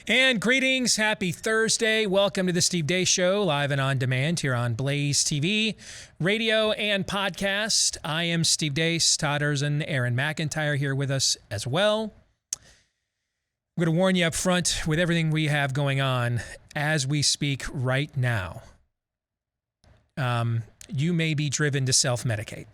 And greetings, happy Thursday. Welcome to the Steve Deace Show, live and on demand here on BlazeTV, radio and podcast. I am Steve Deace. Todd Erzin, Aaron McIntyre here with us as well. I'm going to warn you up front with everything we have going on as we speak right now. You may be driven to self-medicate.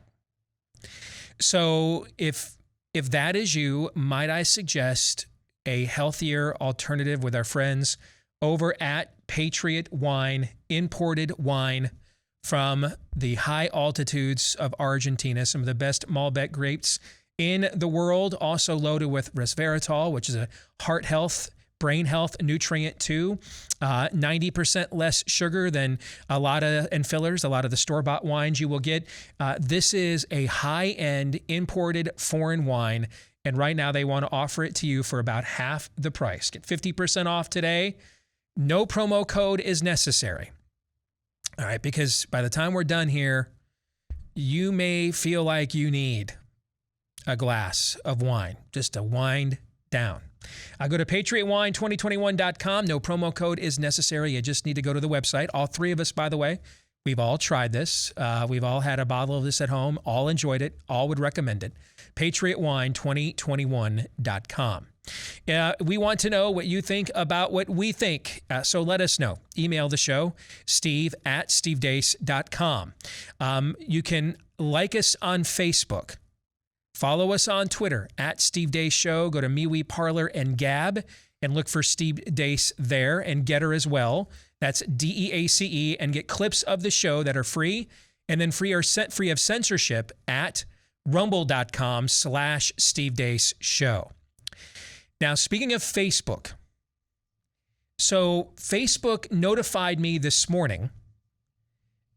So if that is you, might I suggest a healthier alternative with our friends over at Patriot Wine, imported wine from the high altitudes of Argentina, some of the best Malbec grapes in the world, also loaded with resveratrol, which is a heart health, brain health nutrient too. 90% less sugar than and fillers, a lot of the store-bought wines you will get. This is a high-end imported foreign wine, and right now they want to offer it to you for about half the price. Get 50% off today. No promo code is necessary. All right, because by the time we're done here, you may feel like you need a glass of wine just to wind down. Go to PatriotWine2021.com. No promo code is necessary. You just need to go to the website. All three of us, by the way, we've all tried this. We've all had a bottle of this at home, all enjoyed it, all would recommend it. PatriotWine2021.com. We want to know what you think about what we think, so let us know. Email the show, steve@stevedeace.com. You can like us on Facebook. Follow us on Twitter, @Steve Deace Show. Go to MeWe, Parler, and Gab, and look for Steve Deace there, and Getter as well. That's DEACE, and get clips of the show that are free, and then free of censorship at rumble.com/Steve Deace Show. Now, speaking of Facebook, so Facebook notified me this morning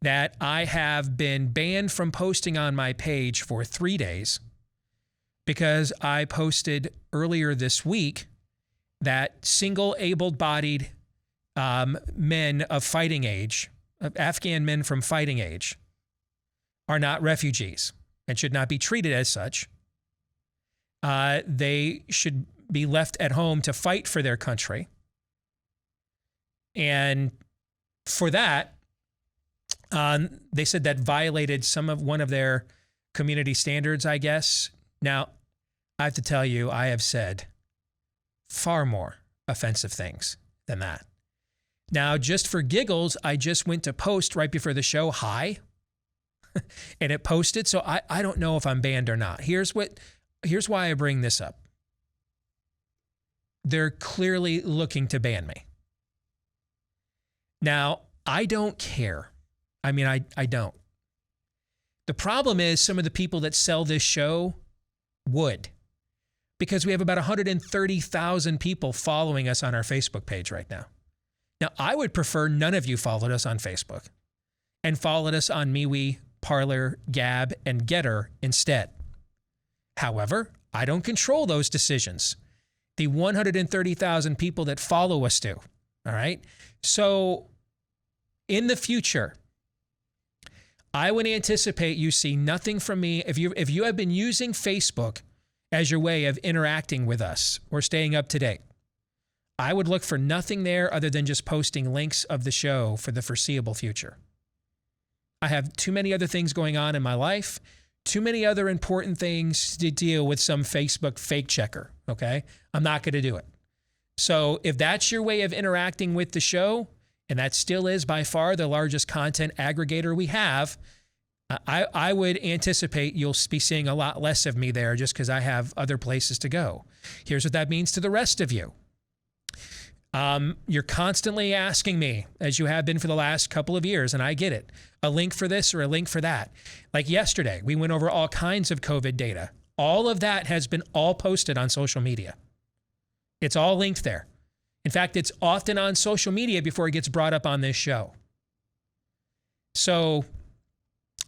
that I have been banned from posting on my page for 3 days because I posted earlier this week that single able-bodied men of fighting age, Afghan men from fighting age, are not refugees and should not be treated as such. They should be left at home to fight for their country. And for that, they said that violated one of their community standards, I guess. Now, I have to tell you, I have said far more offensive things than that. Now, just for giggles, I just went to post right before the show, hi, and it posted. So I don't know if I'm banned or not. Here's why I bring this up. They're clearly looking to ban me. Now, I don't care. I mean, I don't. The problem is some of the people that sell this show would, because we have about 130,000 people following us on our Facebook page right now. Now, I would prefer none of you followed us on Facebook and followed us on MeWe, Parler, Gab, and Getter instead. However, I don't control those decisions. The 130,000 people that follow us do. All right? So in the future, I would anticipate you see nothing from me. If you have been using Facebook as your way of interacting with us or staying up to date, I would look for nothing there other than just posting links of the show for the foreseeable future. I have too many other things going on in my life, too many other important things to deal with some Facebook fake checker, okay? I'm not going to do it. So if that's your way of interacting with the show, and that still is by far the largest content aggregator we have, I would anticipate you'll be seeing a lot less of me there just because I have other places to go. Here's what that means to the rest of you. You're constantly asking me, as you have been for the last couple of years, and I get it, a link for this or a link for that. Like yesterday, we went over all kinds of COVID data. All of that has been all posted on social media. It's all linked there. In fact, it's often on social media before it gets brought up on this show. So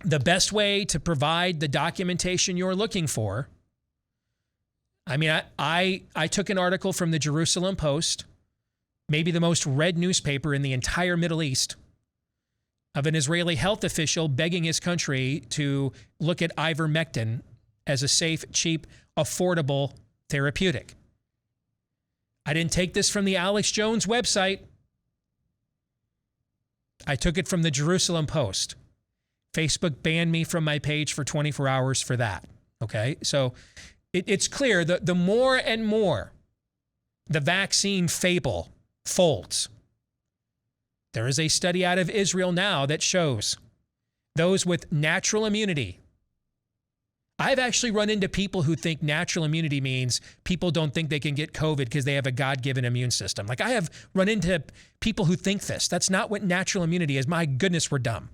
the best way to provide the documentation you're looking for, I mean, I took an article from the Jerusalem Post, maybe the most read newspaper in the entire Middle East, of an Israeli health official begging his country to look at ivermectin as a safe, cheap, affordable therapeutic. I didn't take this from the Alex Jones website. I took it from the Jerusalem Post. Facebook banned me from my page for 24 hours for that. Okay, so it's clear that the more and more the vaccine fable folds, there is a study out of Israel now that shows those with natural immunity. I've actually run into people who think natural immunity means people don't think they can get COVID because they have a God-given immune system. Like, I have run into people who think this. That's not what natural immunity is. My goodness, we're dumb.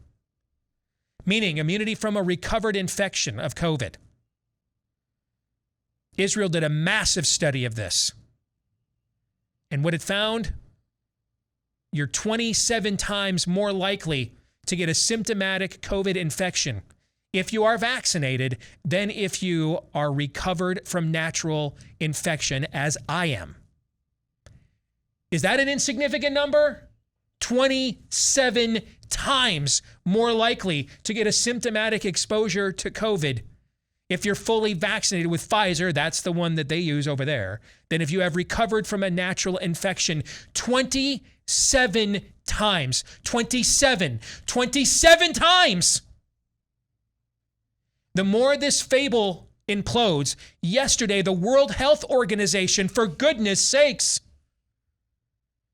Meaning immunity from a recovered infection of COVID. Israel did a massive study of this. And what it found, you're 27 times more likely to get a symptomatic COVID infection if you are vaccinated than if you are recovered from natural infection, as I am. Is that an insignificant number? 27 times more likely to get a symptomatic exposure to COVID if you're fully vaccinated with Pfizer, that's the one that they use over there, than if you have recovered from a natural infection. 27 times. 27 times. The more this fable implodes, yesterday the World Health Organization, for goodness sakes,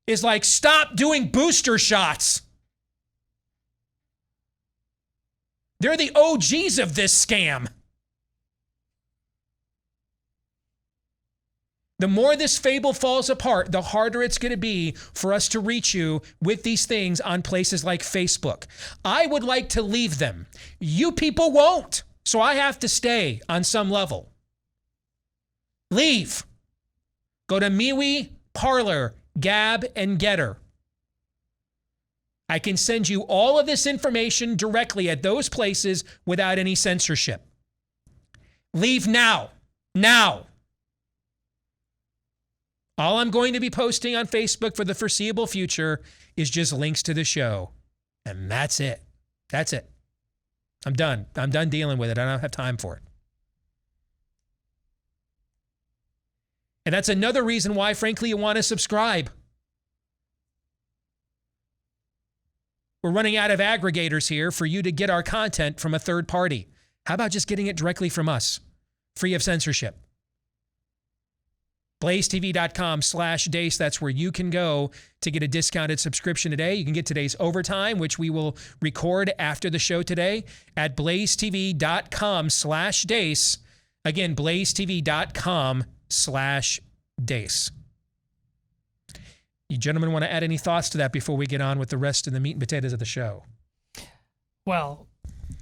is like, stop doing booster shots. They're the OGs of this scam. The more this fable falls apart, the harder it's going to be for us to reach you with these things on places like Facebook. I would like to leave them. You people won't. So I have to stay on some level. Leave. Go to MeWe, Parler, Gab, and Getter. I can send you all of this information directly at those places without any censorship. Leave now. Now. All I'm going to be posting on Facebook for the foreseeable future is just links to the show. And that's it. That's it. I'm done. I'm done dealing with it. I don't have time for it. And that's another reason why, frankly, you want to subscribe. We're running out of aggregators here for you to get our content from a third party. How about just getting it directly from us, free of censorship? BlazeTV.com/Deace. That's where you can go to get a discounted subscription today. You can get today's overtime, which we will record after the show today, at BlazeTV.com/Deace. Again, BlazeTV.com/Deace. You gentlemen want to add any thoughts to that before we get on with the rest of the meat and potatoes of the show? Well,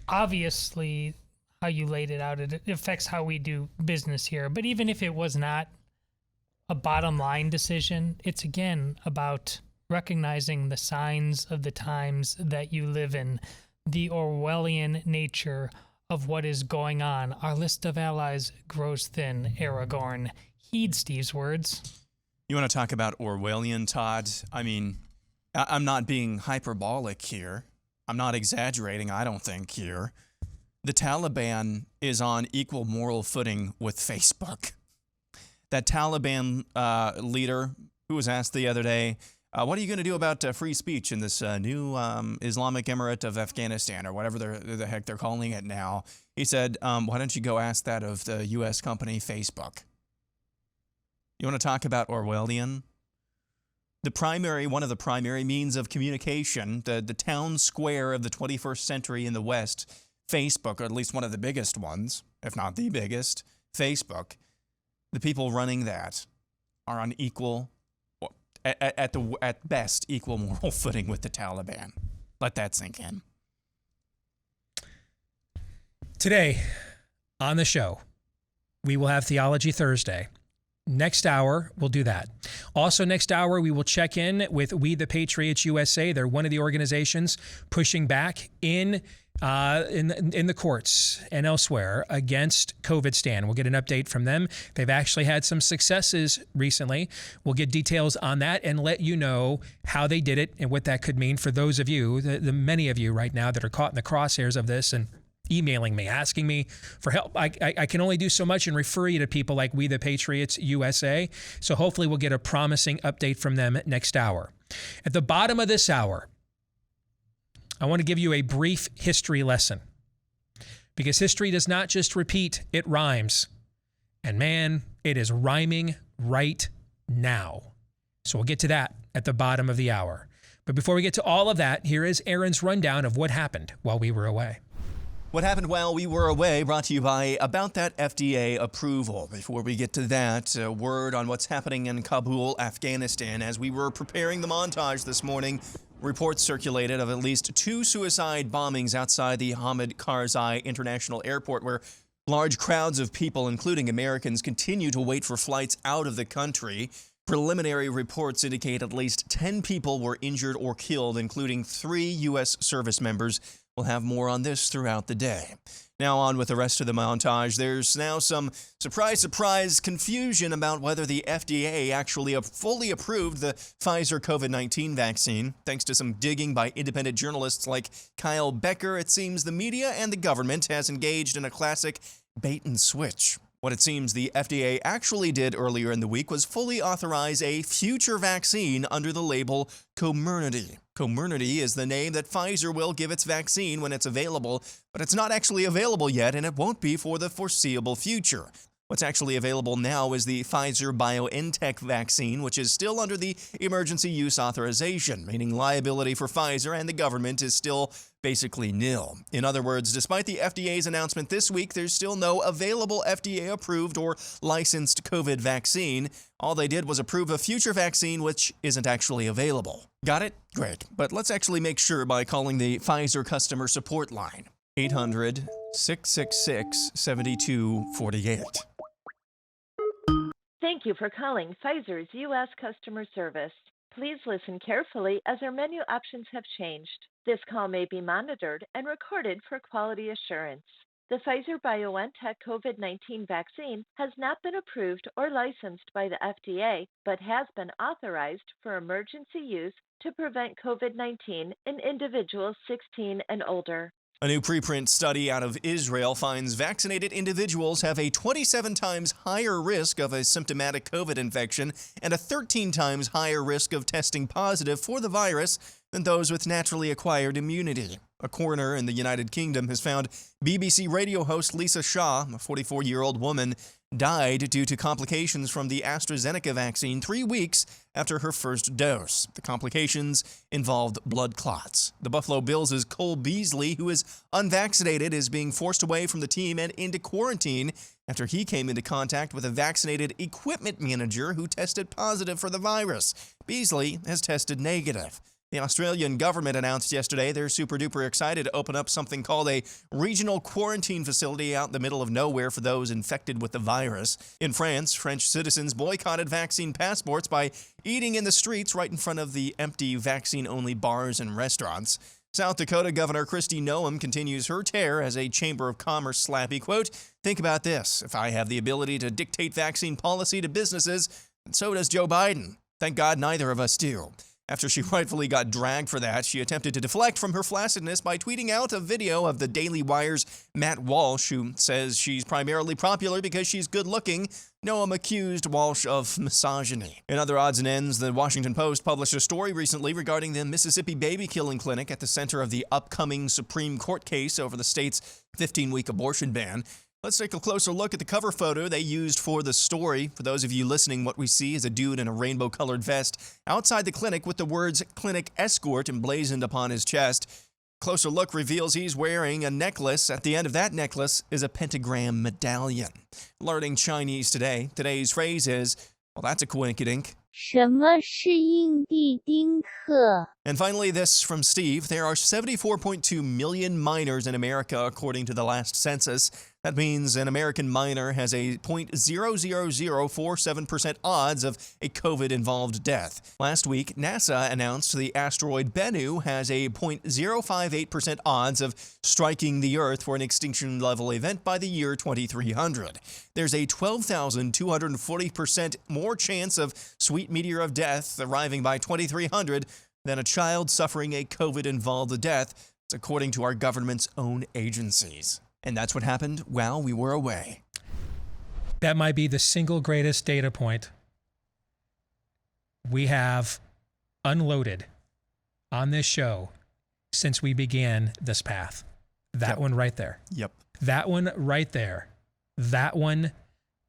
obviously, how you laid it out, it affects how we do business here. But even if it was not a bottom line decision, it's again about recognizing the signs of the times that you live in, the Orwellian nature of what is going on. Our list of allies grows thin, Aragorn. Heed Steve's words. You want to talk about Orwellian, Todd? I mean, I'm not being hyperbolic here. I'm not exaggerating, I don't think, here. The Taliban is on equal moral footing with Facebook. That Taliban leader who was asked the other day, what are you going to do about free speech in this new Islamic Emirate of Afghanistan, or whatever the heck they're calling it now? He said, why don't you go ask that of the U.S. company Facebook? You want to talk about Orwellian? One of the primary means of communication, the town square of the 21st century in the West, Facebook, or at least one of the biggest ones, if not the biggest, Facebook. The people running that are on equal, at best, equal moral footing with the Taliban. Let that sink in. Today on the show, we will have Theology Thursday. Next hour, we'll do that. Also, next hour, we will check in with We the Patriots USA. They're one of the organizations pushing back in the courts and elsewhere against COVID stand. We'll get an update from them. They've actually had some successes recently. We'll get details on that and let you know how they did it and what that could mean for those of you, the many of you right now that are caught in the crosshairs of this and emailing me, asking me for help. I can only do so much and refer you to people like We the Patriots USA. So hopefully we'll get a promising update from them next hour. At the bottom of this hour, I want to give you a brief history lesson, because history does not just repeat, it rhymes. And man, it is rhyming right now. So we'll get to that at the bottom of the hour. But before we get to all of that, here is Aaron's rundown of what happened while we were away. What happened while we were away, brought to you by About That FDA Approval. Before we get to that, a word on what's happening in Kabul, Afghanistan. As we were preparing the montage this morning, reports circulated of at least 2 suicide bombings outside the Hamid Karzai International Airport, where large crowds of people, including Americans, continue to wait for flights out of the country. Preliminary reports indicate at least 10 people were injured or killed, including 3 U.S. service members. We'll have more on this throughout the day. Now on with the rest of the montage. There's now some surprise confusion about whether the FDA actually fully approved the Pfizer COVID-19 vaccine. Thanks to some digging by independent journalists like Kyle Becker, it seems the media and the government has engaged in a classic bait and switch. What it seems the FDA actually did earlier in the week was fully authorize a future vaccine under the label Comirnaty. Comirnaty is the name that Pfizer will give its vaccine when it's available, but it's not actually available yet, and it won't be for the foreseeable future. What's actually available now is the Pfizer-BioNTech vaccine, which is still under the emergency use authorization, meaning liability for Pfizer and the government is still basically nil. In other words, despite the FDA's announcement this week, there's still no available FDA-approved or licensed COVID vaccine. All they did was approve a future vaccine which isn't actually available. Got it? Great. But let's actually make sure by calling the Pfizer customer support line. 800-666-7248. Thank you for calling Pfizer's U.S. customer service. Please listen carefully as our menu options have changed. This call may be monitored and recorded for quality assurance. The Pfizer-BioNTech COVID-19 vaccine has not been approved or licensed by the FDA, but has been authorized for emergency use to prevent COVID-19 in individuals 16 and older. A new preprint study out of Israel finds vaccinated individuals have a 27 times higher risk of a symptomatic COVID infection and a 13 times higher risk of testing positive for the virus than those with naturally acquired immunity. A coroner in the United Kingdom has found BBC radio host Lisa Shaw, a 44-year-old woman, died due to complications from the AstraZeneca vaccine 3 weeks after her first dose. The complications involved blood clots. The Buffalo Bills' Cole Beasley, who is unvaccinated, is being forced away from the team and into quarantine after he came into contact with a vaccinated equipment manager who tested positive for the virus. Beasley has tested negative. The Australian government announced yesterday they're super-duper excited to open up something called a regional quarantine facility out in the middle of nowhere for those infected with the virus. In France, French citizens boycotted vaccine passports by eating in the streets right in front of the empty vaccine-only bars and restaurants. South Dakota Governor Kristi Noem continues her tear as a Chamber of Commerce slappy. Quote, "Think about this. If I have the ability to dictate vaccine policy to businesses, and so does Joe Biden. Thank God neither of us do." After she rightfully got dragged for that, she attempted to deflect from her flaccidness by tweeting out a video of the Daily Wire's Matt Walsh, who says she's primarily popular because she's good-looking. Noem accused Walsh of misogyny. In other odds and ends, the Washington Post published a story recently regarding the Mississippi baby killing clinic at the center of the upcoming Supreme Court case over the state's 15-week abortion ban. Let's take a closer look at the cover photo they used for the story. For those of you listening, what we see is a dude in a rainbow-colored vest outside the clinic with the words "Clinic Escort" emblazoned upon his chest. Closer look reveals he's wearing a necklace. At the end of that necklace is a pentagram medallion. Learning Chinese today. Today's phrase is, well, that's a coinkydink. 什么是印地丁克? And finally, this from Steve. There are 74.2 million minors in America, according to the last census. That means an American minor has a 0.00047% odds of a COVID-involved death. Last week, NASA announced the asteroid Bennu has a 0.058% odds of striking the Earth for an extinction-level event by the year 2300. There's a 12,240% more chance of sweet meteor of death arriving by 2300 than a child suffering a COVID-involved death. It's according to our government's own agencies. And that's what happened while we were away. That might be the single greatest data point we have unloaded on this show since we began this path. That one right there. Yep. That one right there. That one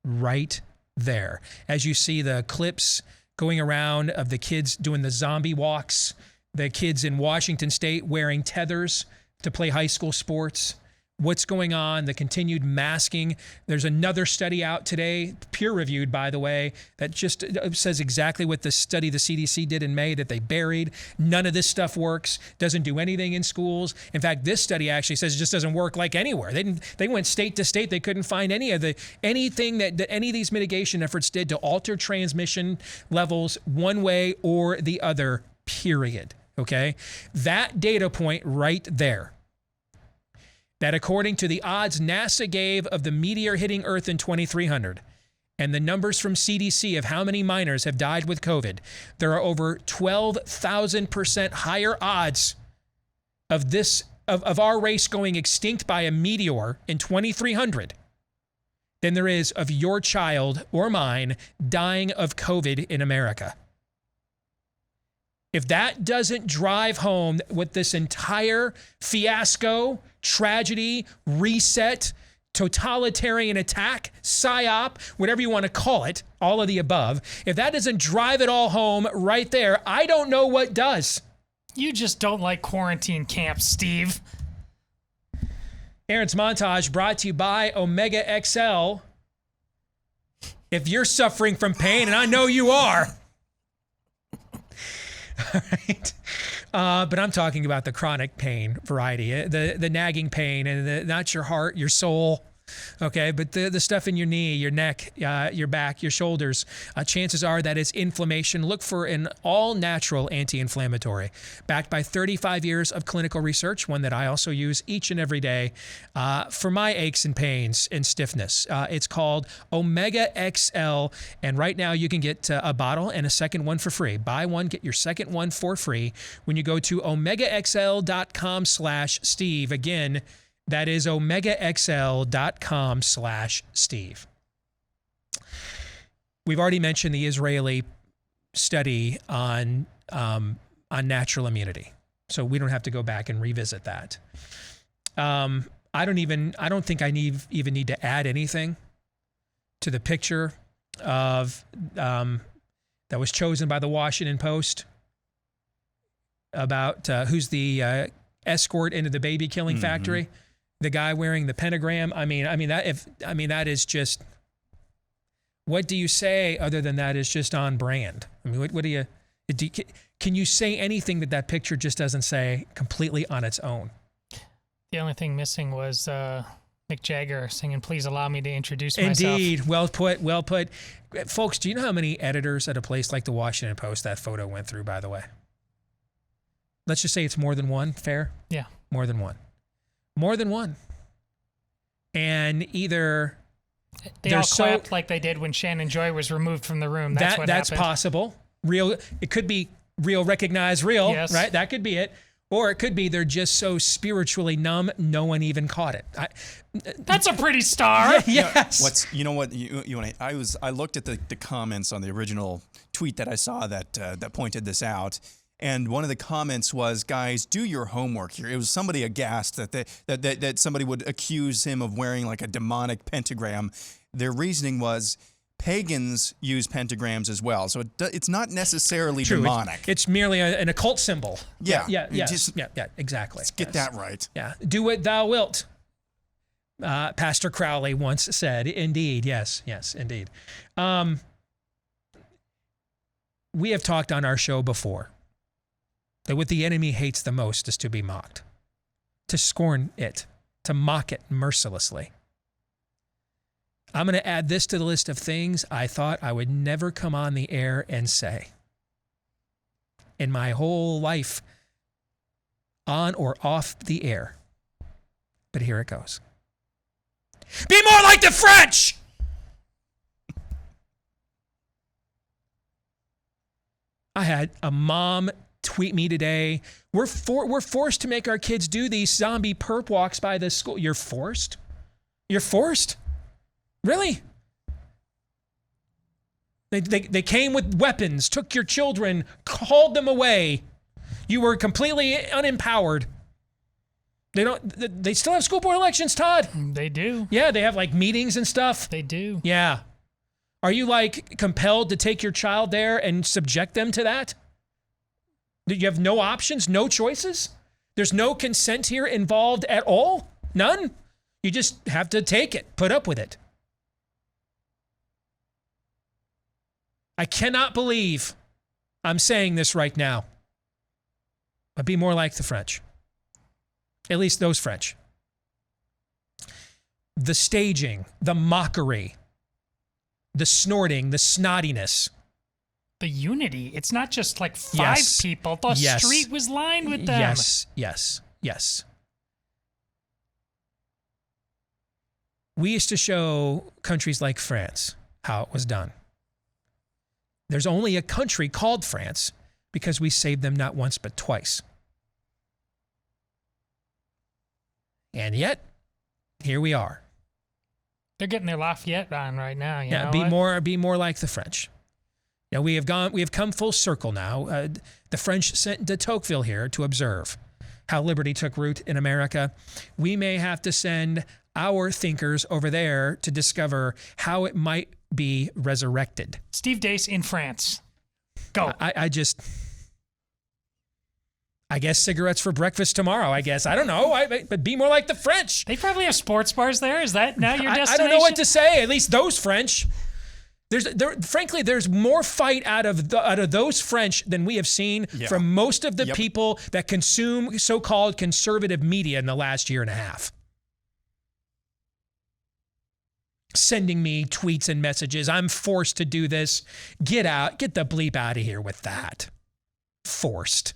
right there. As you see the clips going around of the kids doing the zombie walks, the kids in Washington State wearing tethers to play high school sports, what's going on, the continued masking. There's another study out today, peer-reviewed, by the way, that just says exactly what the study the CDC did in May that they buried. None of this stuff works, doesn't do anything in schools. In fact, this study actually says it just doesn't work like anywhere. They went state to state. They couldn't find anything that any of these mitigation efforts did to alter transmission levels one way or the other, period. Okay? That data point right there, that according to the odds NASA gave of the meteor hitting Earth in 2300 and the numbers from CDC of how many miners have died with COVID, there are over 12,000% higher odds of our race going extinct by a meteor in 2300 than there is of your child or mine dying of COVID in America. If that doesn't drive home what this entire fiasco, tragedy, reset, totalitarian attack, psyop, whatever you want to call it, all of the above, if that doesn't drive it all home right there, I don't know what does. You just don't like quarantine camps, Steve. Aaron's Montage brought to you by Omega XL. If you're suffering from pain, and I know you are, all right. But I'm talking about the chronic pain variety, the nagging pain, and not your heart, your soul. Okay, but the stuff in your knee, your neck, your back, your shoulders, chances are that it's inflammation. Look for an all-natural anti-inflammatory, backed by 35 years of clinical research, one that I also use each and every day for my aches and pains and stiffness. It's called Omega XL, and right now you can get a bottle and a second one for free. Buy one, get your second one for free when you go to omegaxl.com/Steve. Again, that is omegaxl.com/Steve. We've already mentioned the Israeli study on natural immunity, so we don't have to go back and revisit that. I don't think I even need to add anything to the picture of that was chosen by the Washington Post about who's the escort into the baby killing factory. The guy wearing the pentagram. That is just, what do you say other than that is just on brand? I mean, what do you, can you say anything that picture just doesn't say completely on its own? The only thing missing was Mick Jagger singing, "Please allow me to introduce myself." Indeed. Well put. Folks, do you know how many editors at a place like the Washington Post that photo went through, by the way? Let's just say it's more than one. Fair? Yeah. More than one. And either they all clapped like they did when Shannon Joy was removed from the room. That's possible. It could be real, recognize real, yes. Right? That could be it. Or it could be they're just so spiritually numb, no one even caught it. That's a pretty star. Yes. I looked at the comments on the original tweet that I saw that pointed this out. And one of the comments was, "Guys, do your homework here." It was somebody aghast that somebody would accuse him of wearing like a demonic pentagram. Their reasoning was pagans use pentagrams as well, so it's not necessarily True. demonic. It's merely an occult symbol. Yeah. Exactly. Let's get that right. Yeah. Do what thou wilt. Pastor Crowley once said. Indeed. Yes, indeed. We have talked on our show before that what the enemy hates the most is to be mocked, to scorn it, to mock it mercilessly. I'm going to add this to the list of things I thought I would never come on the air and say in my whole life, on or off the air. But here it goes. Be more like the French! I had a mom tweet me today, we're forced to make our kids do these zombie perp walks by the school. You're forced? You're forced? Really? They came with weapons, took your children, called them away. You were completely unempowered. They still have school board elections, Todd? They do. Yeah, they have like meetings and stuff. They do. Yeah. Are you like compelled to take your child there and subject them to that? You have no options, no choices? There's no consent here involved at all? None? You just have to take it, put up with it. I cannot believe I'm saying this right now. But be more like the French. At least those French. The staging, the mockery, the snorting, the snottiness. The unity. It's not just like five people. The street was lined with them. Yes. We used to show countries like France how it was done. There's only a country called France because we saved them not once but twice. And yet, here we are. They're getting their Lafayette on right now. You know be more like the French. Now we have come full circle now. The French sent de Tocqueville here to observe how liberty took root in America. We may have to send our thinkers over there to discover how it might be resurrected. Steve Deace in France. Go. I guess cigarettes for breakfast tomorrow, I guess. I don't know. But be more like the French. They probably have sports bars there. Is that now your destination? I don't know what to say. At least those French. Frankly, there's more fight out of those French than we have seen from most of the people that consume so-called conservative media in the last year and a half. Sending me tweets and messages. I'm forced to do this. Get the bleep out of here with that. Forced.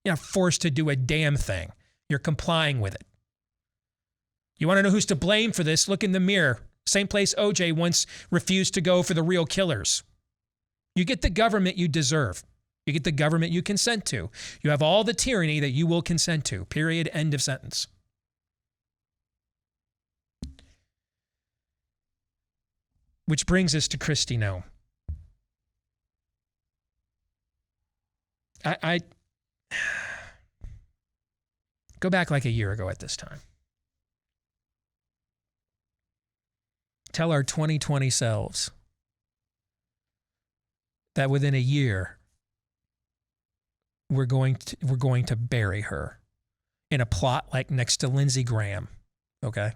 You're not forced to do a damn thing. You're complying with it. You want to know who's to blame for this? Look in the mirror. Same place OJ once refused to go for the real killers. You get the government you deserve. You get the government you consent to. You have all the tyranny that you will consent to. Period. End of sentence. Which brings us to Kristi Noem. I go back like a year ago at this time. Tell our 2020 selves that within a year we're going to bury her in a plot like next to Lindsey Graham, okay?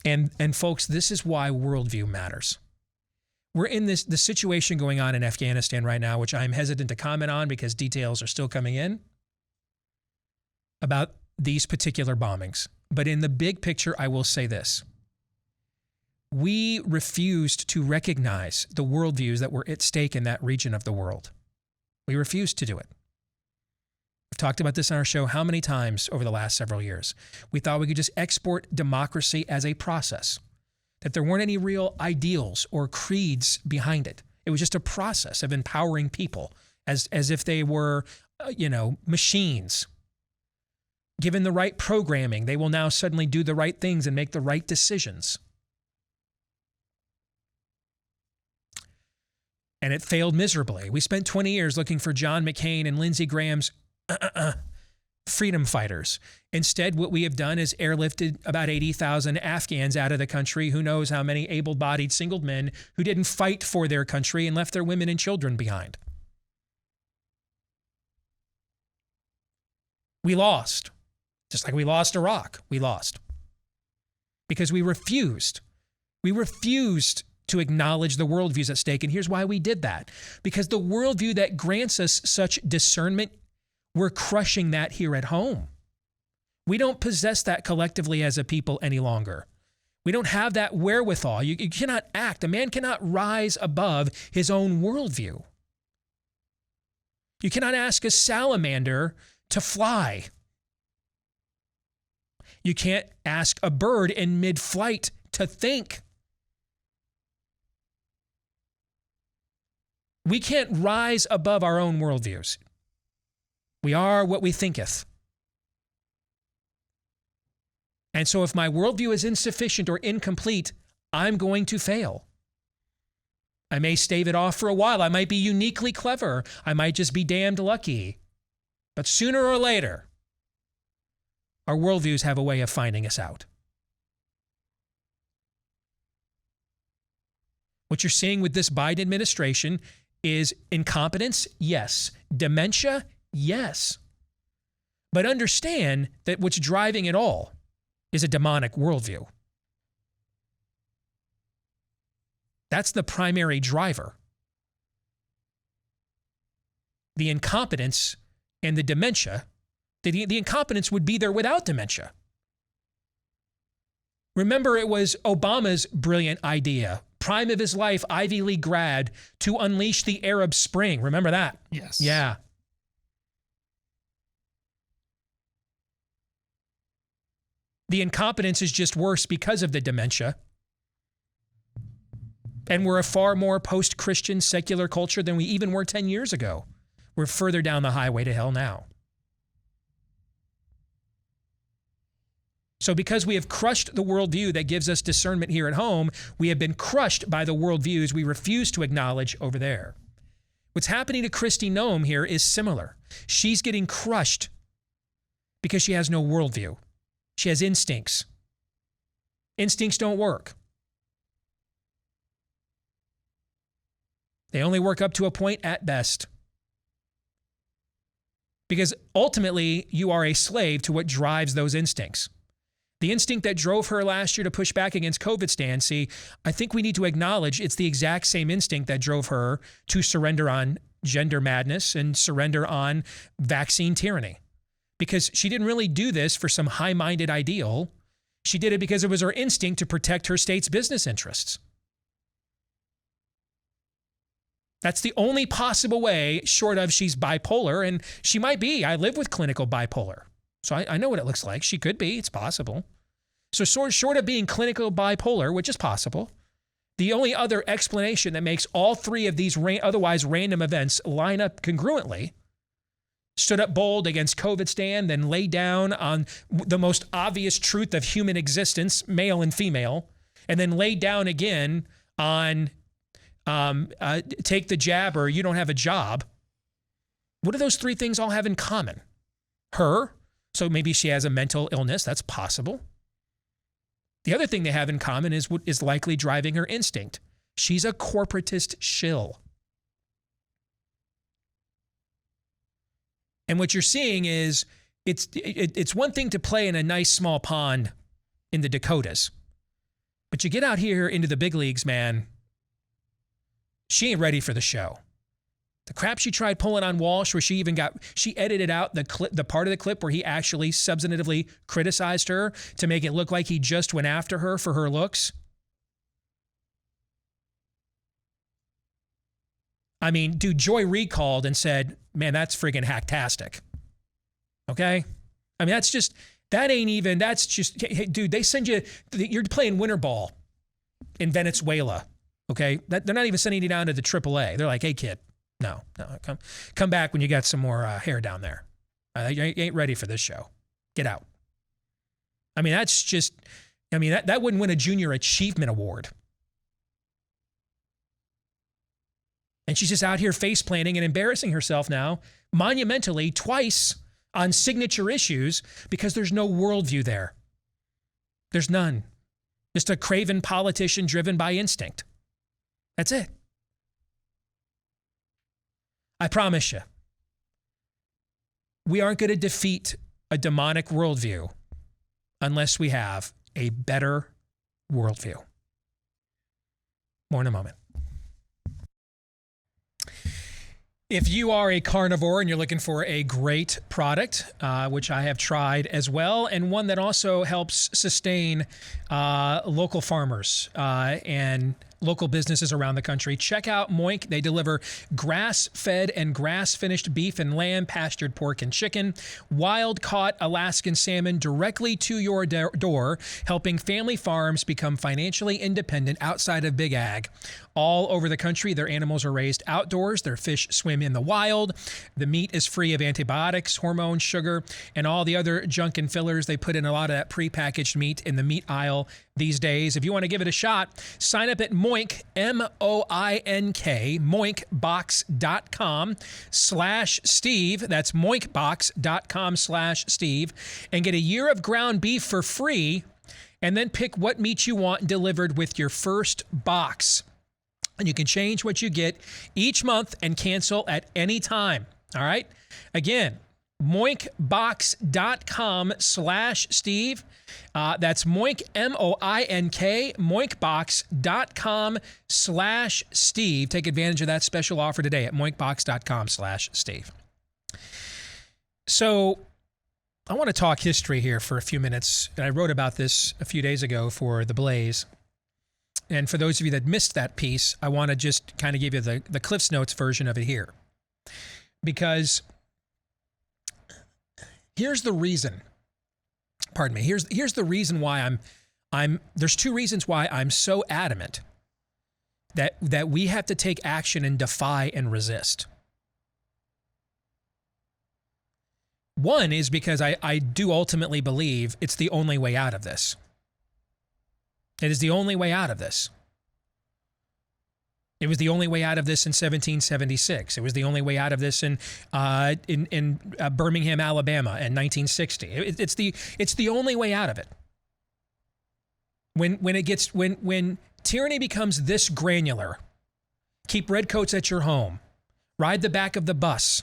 And folks, this is why worldview matters. We're in the situation going on in Afghanistan right now, which I'm hesitant to comment on because details are still coming in about these particular bombings. But in the big picture, I will say this. We refused to recognize the worldviews that were at stake in that region of the world. We refused to do it. We've talked about this on our show how many times over the last several years. We thought we could just export democracy as a process, that there weren't any real ideals or creeds behind it. It was just a process of empowering people as if they were, machines. Given the right programming, they will now suddenly do the right things and make the right decisions. And it failed miserably. We spent 20 years looking for John McCain and Lindsey Graham's freedom fighters. Instead, what we have done is airlifted about 80,000 Afghans out of the country. Who knows how many able-bodied single men who didn't fight for their country and left their women and children behind. We lost. Just like we lost Iraq, we lost. Because we refused. We refused to acknowledge the worldviews at stake. And here's why we did that. Because the worldview that grants us such discernment, we're crushing that here at home. We don't possess that collectively as a people any longer. We don't have that wherewithal. You cannot act. A man cannot rise above his own worldview. You cannot ask a salamander to fly. You can't ask a bird in mid-flight to think. We can't rise above our own worldviews. We are what we thinketh. And so if my worldview is insufficient or incomplete, I'm going to fail. I may stave it off for a while. I might be uniquely clever. I might just be damned lucky. But sooner or later, our worldviews have a way of finding us out. What you're seeing with this Biden administration is incompetence, yes. Dementia, yes. But understand that what's driving it all is a demonic worldview. That's the primary driver. The incompetence and the dementia, the incompetence would be there without dementia. Remember, it was Obama's brilliant idea, prime of his life, Ivy League grad, to unleash the Arab Spring. Remember that? Yes. Yeah. The incompetence is just worse because of the dementia. And we're a far more post-Christian secular culture than we even were 10 years ago. We're further down the highway to hell now. So because we have crushed the worldview that gives us discernment here at home, we have been crushed by the worldviews we refuse to acknowledge over there. What's happening to Kristi Noem here is similar. She's getting crushed because she has no worldview. She has instincts. Instincts don't work. They only work up to a point at best. Because ultimately, you are a slave to what drives those instincts. The instinct that drove her last year to push back against COVID stand, see, I think we need to acknowledge it's the exact same instinct that drove her to surrender on gender madness and surrender on vaccine tyranny. Because she didn't really do this for some high-minded ideal. She did it because it was her instinct to protect her state's business interests. That's the only possible way, short of she's bipolar, and she might be. I live with clinical bipolar, so I know what it looks like. She could be. It's possible. So short of being clinical bipolar, which is possible, the only other explanation that makes all three of these otherwise random events line up congruently, stood up bold against COVID stand, then lay down on the most obvious truth of human existence, male and female, and then lay down again on take the jab or you don't have a job. What do those three things all have in common? Her, so maybe she has a mental illness, that's possible. The other thing they have in common is what is likely driving her instinct. She's a corporatist shill. And what you're seeing is it's one thing to play in a nice small pond in the Dakotas, but you get out here into the big leagues, man, she ain't ready for the show. The crap she tried pulling on Walsh, where she edited out the part of the clip where he actually substantively criticized her to make it look like he just went after her for her looks. I mean, dude, Joy Reid called and said, man, that's friggin' hacktastic. Okay? I mean, hey, dude, they send you, you're playing winter ball in Venezuela. Okay? They're not even sending you down to the AAA. They're like, hey, kid, no, come back when you got some more hair down there. You ain't ready for this show. Get out. I mean, that wouldn't win a junior achievement award. And she's just out here face planting and embarrassing herself now monumentally twice on signature issues because there's no worldview there. There's none. Just a craven politician driven by instinct. That's it. I promise you, we aren't going to defeat a demonic worldview unless we have a better worldview. More in a moment. If you are a carnivore and you're looking for a great product, which I have tried as well, and one that also helps sustain local farmers and local businesses around the country. Check out Moink. They deliver grass-fed and grass-finished beef and lamb, pastured pork and chicken, wild-caught Alaskan salmon directly to your door, helping family farms become financially independent outside of Big Ag. All over the country, their animals are raised outdoors. Their fish swim in the wild. The meat is free of antibiotics, hormones, sugar, and all the other junk and fillers. They put in a lot of that prepackaged meat in the meat aisle these days. If you want to give it a shot, sign up at Moink, M-O-I-N-K, moinkbox.com/Steve. That's moinkbox.com/Steve, and get a year of ground beef for free, and then pick what meat you want delivered with your first box. And you can change what you get each month and cancel at any time. All right? Again, moinkbox.com/Steve. That's Moink, M-O-I-N-K, moinkbox.com/Steve. Take advantage of that special offer today at moinkbox.com/Steve. So I want to talk history here for a few minutes. And I wrote about this a few days ago for The Blaze. And for those of you that missed that piece, I want to just kind of give you the Cliff's Notes version of it here. Because here's the reason. Pardon me. Here's the reason why there's two reasons why I'm so adamant that we have to take action and defy and resist. One is because I do ultimately believe it's the only way out of this. It is the only way out of this. It was the only way out of this in 1776. It was the only way out of this in Birmingham, Alabama in 1960. It's the only way out of it. When tyranny becomes this granular, keep redcoats at your home, ride the back of the bus.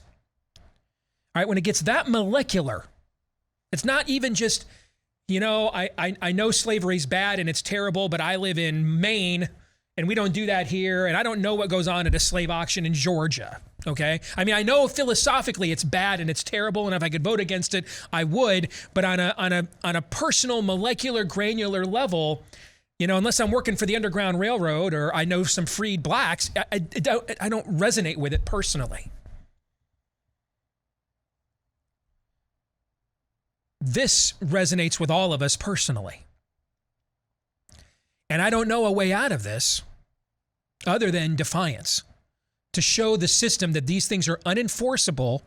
All right, when it gets that molecular, it's not even just, I know slavery's bad and it's terrible, but I live in Maine and we don't do that here. And I don't know what goes on at a slave auction in Georgia. Okay. I mean, I know philosophically it's bad and it's terrible. And if I could vote against it, I would. But on a personal, molecular, granular level, unless I'm working for the Underground Railroad or I know some freed blacks, I don't resonate with it personally. This resonates with all of us personally. And I don't know a way out of this other than defiance, to show the system that these things are unenforceable.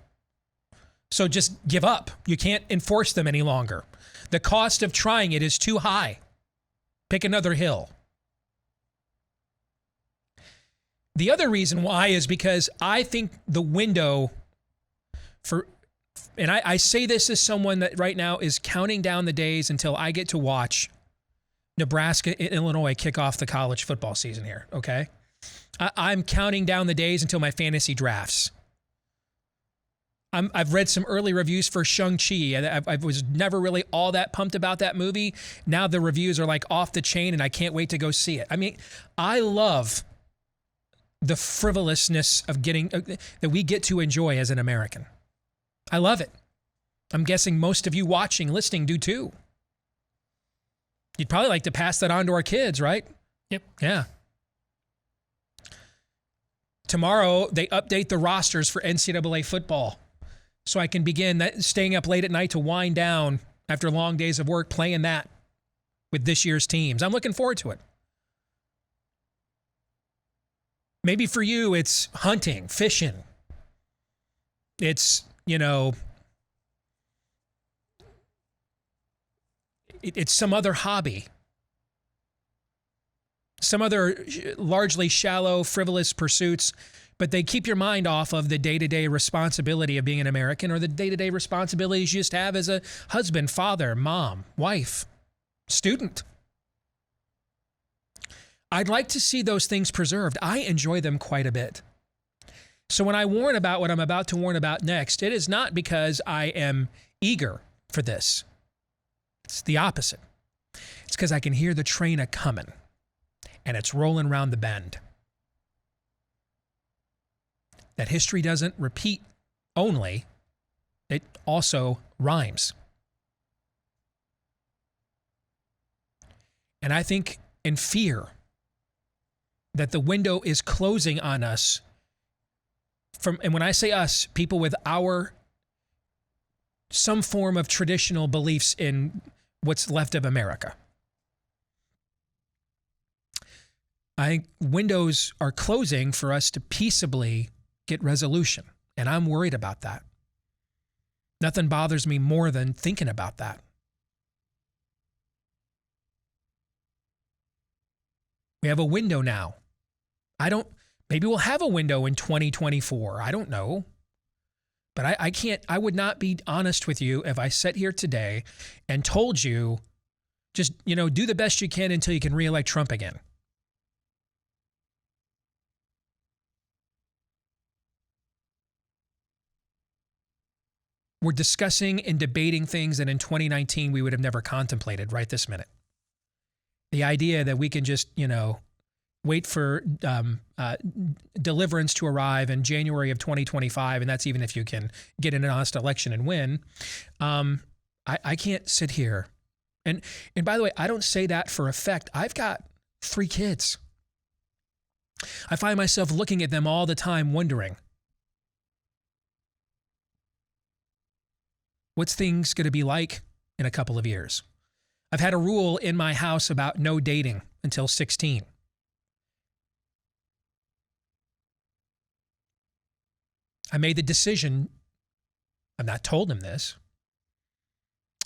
So just give up. You can't enforce them any longer. The cost of trying it is too high. Pick another hill. The other reason why is because I think the window for, and I say this as someone that right now is counting down the days until I get to watch Nebraska and Illinois kick off the college football season here, okay? I'm counting down the days until my fantasy drafts. I've read some early reviews for Shang-Chi. I was never really all that pumped about that movie. Now the reviews are like off the chain and I can't wait to go see it. I mean, I love the frivolousness of that we get to enjoy as an American. I love it. I'm guessing most of you watching, listening do too. You'd probably like to pass that on to our kids, right? Yep. Yeah. Tomorrow, they update the rosters for NCAA football. So I can begin staying up late at night to wind down after long days of work playing that with this year's teams. I'm looking forward to it. Maybe for you, it's hunting, fishing. It's, it's some other hobby. Some other largely shallow, frivolous pursuits, but they keep your mind off of the day-to-day responsibility of being an American or the day-to-day responsibilities you just have as a husband, father, mom, wife, student. I'd like to see those things preserved. I enjoy them quite a bit. So when I warn about what I'm about to warn about next, it is not because I am eager for this. It's the opposite. It's because I can hear the train a-coming, and it's rolling around the bend. That history doesn't repeat only, it also rhymes. And I think in fear that the window is closing on us and when I say us, people with some form of traditional beliefs in what's left of America. I think windows are closing for us to peaceably get resolution, and I'm worried about that. Nothing bothers me more than thinking about that. We have a window now. Maybe we'll have a window in 2024. I don't know. But I would not be honest with you if I sat here today and told you, just, do the best you can until you can reelect Trump again. We're discussing and debating things that in 2019 we would have never contemplated right this minute. The idea that we can just, wait for deliverance to arrive in January of 2025, and that's even if you can get an honest election and win. I can't sit here. And by the way, I don't say that for effect. I've got 3 kids. I find myself looking at them all the time wondering, what's things going to be like in a couple of years? I've had a rule in my house about no dating until 16. I made the decision, I've not told him this,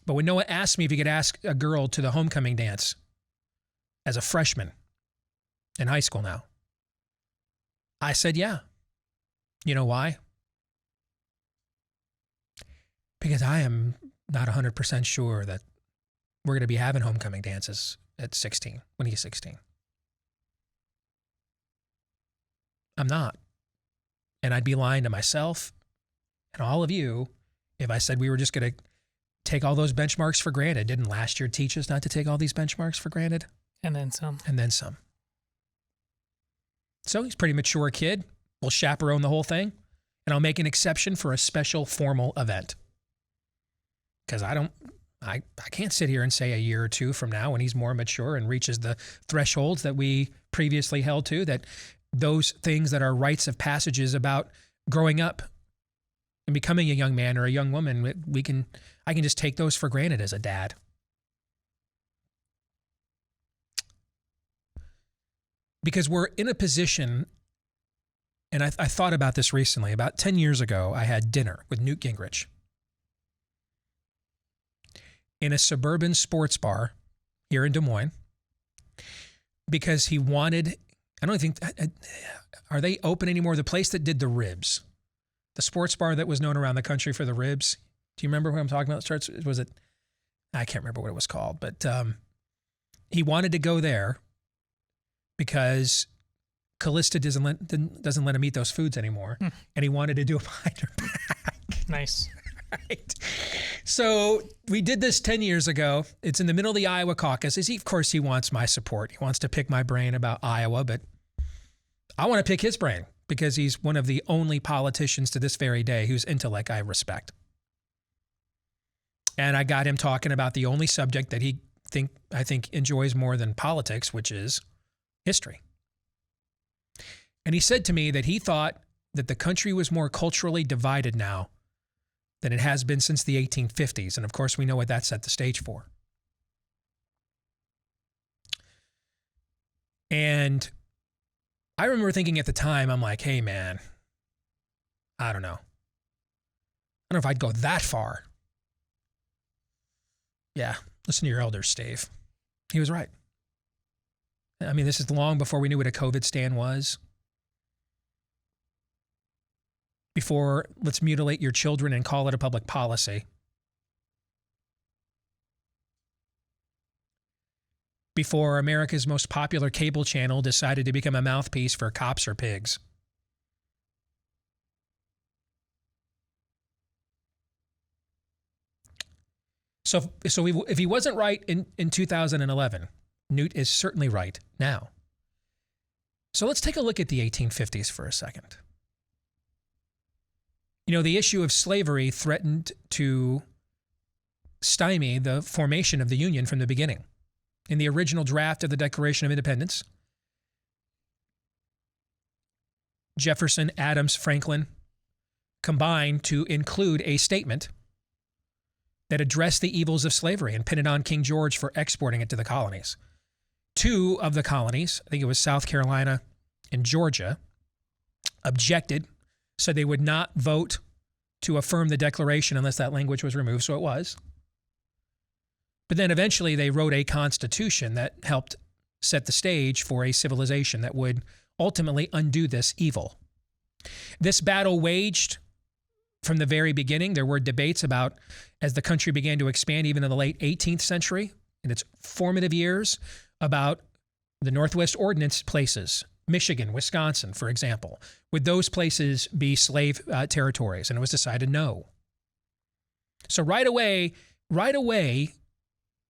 but when Noah asked me if he could ask a girl to the homecoming dance as a freshman in high school now, I said yeah. You know why? Because I am not 100% sure that we're going to be having homecoming dances at 16, when he's 16. I'm not. And I'd be lying to myself and all of you if I said we were just going to take all those benchmarks for granted. Didn't last year teach us not to take all these benchmarks for granted? And then some. And then some. So he's a pretty mature kid. We'll chaperone the whole thing. And I'll make an exception for a special formal event. Because I can't sit here and say a year or two from now when he's more mature and reaches the thresholds that we previously held to, that those things that are rites of passages about growing up and becoming a young man or a young woman, I can just take those for granted as a dad. Because we're in a position, and I thought about this recently. About 10 years ago, I had dinner with Newt Gingrich in a suburban sports bar here in Des Moines because he wanted, I don't think, are they open anymore? The place that did the ribs, the sports bar that was known around the country for the ribs. Do you remember what I'm talking about? Was it, I can't remember what it was called, but he wanted to go there because Callista doesn't let him eat those foods anymore. And he wanted to do a behind her back. Nice. Right. So we did this 10 years ago. It's in the middle of the Iowa caucus. Of course, he wants my support. He wants to pick my brain about Iowa, but I want to pick his brain because he's one of the only politicians to this very day whose intellect I respect. And I got him talking about the only subject that I think enjoys more than politics, which is history. And he said to me that he thought that the country was more culturally divided now than it has been since the 1850s. And of course, we know what that set the stage for. And I remember thinking at the time, I'm like, hey, man, I don't know. I don't know if I'd go that far. Yeah, listen to your elders, Steve. He was right. I mean, this is long before we knew what a COVID stand was. Before let's mutilate your children and call it a public policy. Before America's most popular cable channel decided to become a mouthpiece for cops or pigs. So if he wasn't right in 2011, Newt is certainly right now. So let's take a look at the 1850s for a second. You know, the issue of slavery threatened to stymie the formation of the Union from the beginning. In the original draft of the Declaration of Independence, Jefferson, Adams, Franklin combined to include a statement that addressed the evils of slavery and pinned it on King George for exporting it to the colonies. 2 of the colonies, I think it was South Carolina and Georgia, objected, so they would not vote to affirm the Declaration unless that language was removed, so it was. But then eventually they wrote a constitution that helped set the stage for a civilization that would ultimately undo this evil. This battle waged from the very beginning. There were debates about, as the country began to expand, even in the late 18th century, in its formative years, about the Northwest Ordinance places, Michigan, Wisconsin, for example. Would those places be slave territories? And it was decided no. So right away,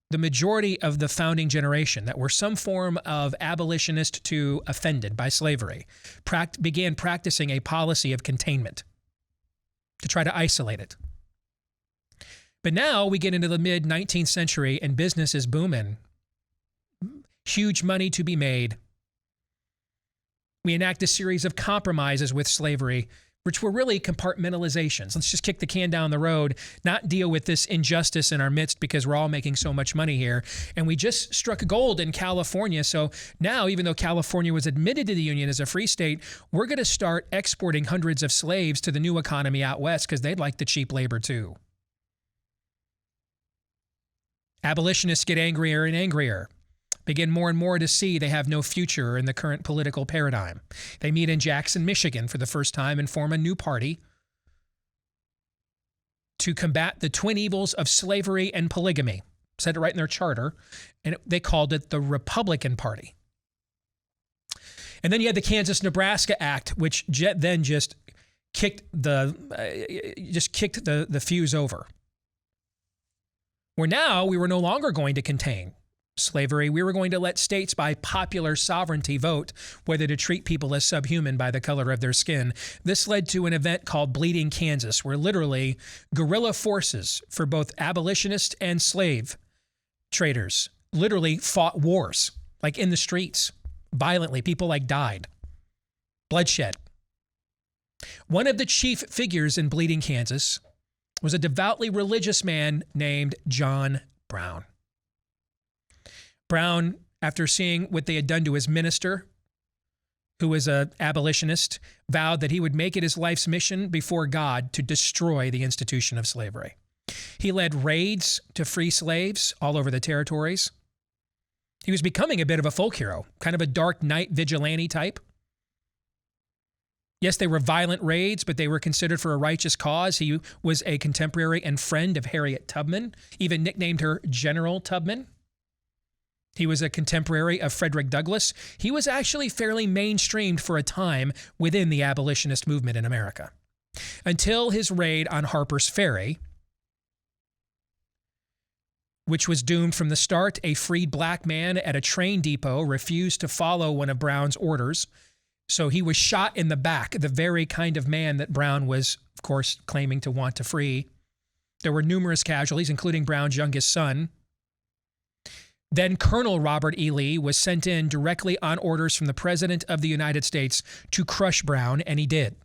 the majority of the founding generation that were some form of abolitionist to offended by slavery began practicing a policy of containment to try to isolate it. But now we get into the mid-19th century and business is booming. Huge money to be made. We enact a series of compromises with slavery, which were really compartmentalizations. Let's just kick the can down the road, not deal with this injustice in our midst because we're all making so much money here. And we just struck gold in California. So now, even though California was admitted to the Union as a free state, we're going to start exporting hundreds of slaves to the new economy out west because they'd like the cheap labor too. Abolitionists get angrier and angrier. Begin more and more to see they have no future in the current political paradigm. They meet in Jackson, Michigan for the first time and form a new party to combat the twin evils of slavery and polygamy. Said it right in their charter, and they called it the Republican Party. And then you had the Kansas-Nebraska Act, which then just kicked the fuse over. Where now we were no longer going to contain slavery. We were going to let states by popular sovereignty vote whether to treat people as subhuman by the color of their skin. This led to an event called Bleeding Kansas, where literally guerrilla forces for both abolitionists and slave traders literally fought wars, like in the streets, violently. People died. Bloodshed. One of the chief figures in Bleeding Kansas was a devoutly religious man named John Brown. Brown, after seeing what they had done to his minister, who was an abolitionist, vowed that he would make it his life's mission before God to destroy the institution of slavery. He led raids to free slaves all over the territories. He was becoming a bit of a folk hero, kind of a dark knight vigilante type. Yes, they were violent raids, but they were considered for a righteous cause. He was a contemporary and friend of Harriet Tubman, even nicknamed her General Tubman. He was a contemporary of Frederick Douglass. He was actually fairly mainstreamed for a time within the abolitionist movement in America, until his raid on Harper's Ferry, which was doomed from the start. A freed black man at a train depot refused to follow one of Brown's orders, so he was shot in the back, the very kind of man that Brown was, of course, claiming to want to free. There were numerous casualties, including Brown's youngest son. Then Colonel Robert E. Lee was sent in directly on orders from the President of the United States to crush Brown, and he did.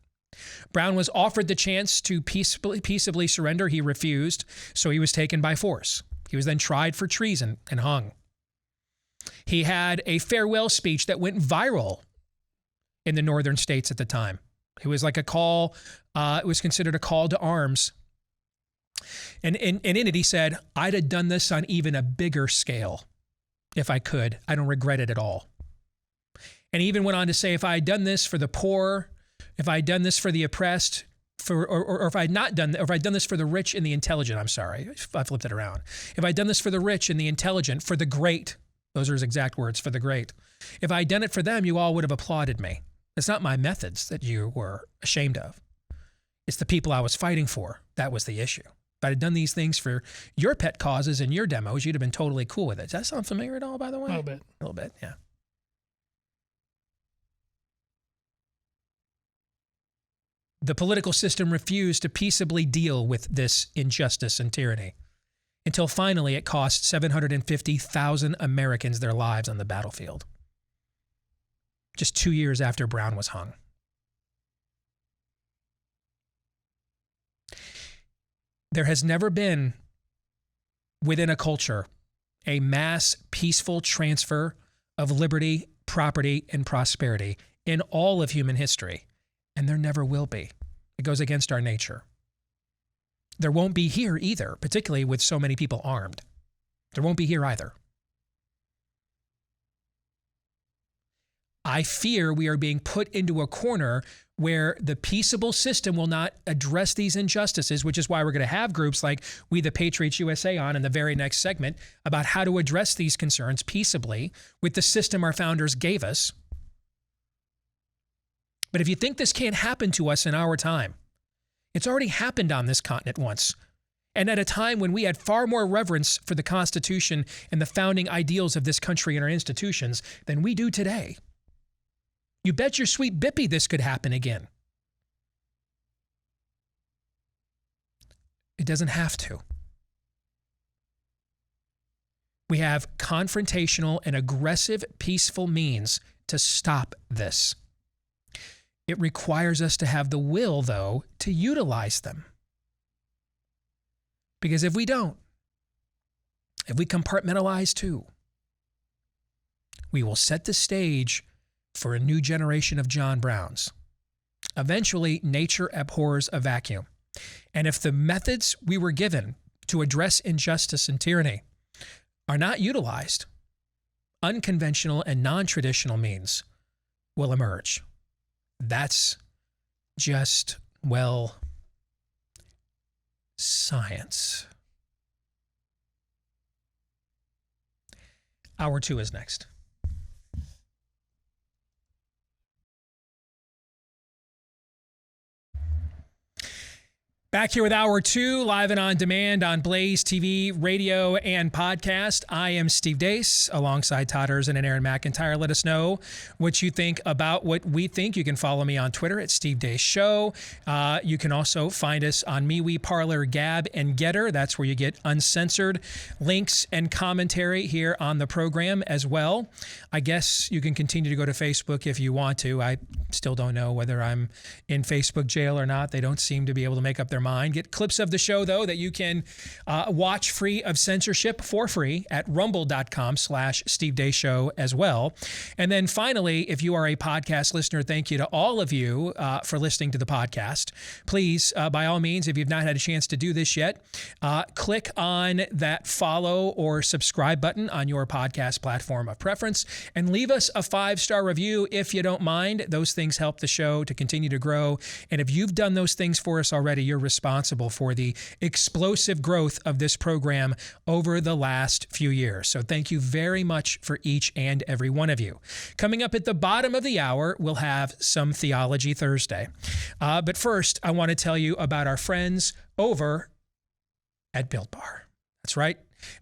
Brown was offered the chance to peaceably surrender. He refused, so he was taken by force. He was then tried for treason and hung. He had a farewell speech that went viral in the northern states at the time. It was like a call, it was considered a call to arms. And in it, he said, I'd have done this on even a bigger scale if I could. I don't regret it at all. And he even went on to say, if I had done this for the poor, if I had done this for the oppressed, or if I had not done, or if I'd done this for the rich and the intelligent, I'm sorry, I flipped it around. If I'd done this for the rich and the intelligent, for the great, those are his exact words, for the great. If I'd done it for them, you all would have applauded me. It's not my methods that you were ashamed of. It's the people I was fighting for. That was the issue. If I had done these things for your pet causes and your demos, you'd have been totally cool with it. Does that sound familiar at all, by the way? A little bit. A little bit, yeah. The political system refused to peaceably deal with this injustice and tyranny until finally it cost 750,000 Americans their lives on the battlefield. Just 2 years after Brown was hung. There has never been within a culture a mass peaceful transfer of liberty, property, and prosperity in all of human history. And there never will be. It goes against our nature. There won't be here either, particularly with so many people armed. There won't be here either. I fear we are being put into a corner where the peaceable system will not address these injustices, which is why we're going to have groups like We the Patriots USA on in the very next segment about how to address these concerns peaceably with the system our founders gave us. But if you think this can't happen to us in our time, it's already happened on this continent once. And at a time when we had far more reverence for the Constitution and the founding ideals of this country and our institutions than we do today. You bet your sweet bippy this could happen again. It doesn't have to. We have confrontational and aggressive, peaceful means to stop this. It requires us to have the will, though, to utilize them. Because if we don't, if we compartmentalize too, we will set the stage for a new generation of John Browns. Eventually, nature abhors a vacuum. And if the methods we were given to address injustice and tyranny are not utilized, unconventional and non-traditional means will emerge. That's just, well, science. Hour 2 is next. Back here with Hour 2, live and on demand on BlazeTV, radio, and podcast. I am Steve Deace, alongside Todd Erzin and Aaron McIntyre. Let us know what you think about what we think. You can follow me on Twitter at Steve Deace Show. You can also find us on MeWe, Parler, Gab, and Getter. That's where you get uncensored links and commentary here on the program as well. I guess you can continue to go to Facebook if you want to. I still don't know whether I'm in Facebook jail or not. They don't seem to be able to make up their mind. Get clips of the show, though, that you can watch free of censorship for free at rumble.com/Steve Deace Show as well. And then finally, if you are a podcast listener, thank you to all of you for listening to the podcast. Please, by all means, if you've not had a chance to do this yet, click on that follow or subscribe button on your podcast platform of preference and leave us a 5-star review if you don't mind. Those things help the show to continue to grow. And if you've done those things for us already, you're responsible for the explosive growth of this program over the last few years. So thank you very much for each and every one of you. Coming up at the bottom of the hour, we'll have some Theology Thursday. But first, I want to tell you about our friends over at Built Bar. That's right.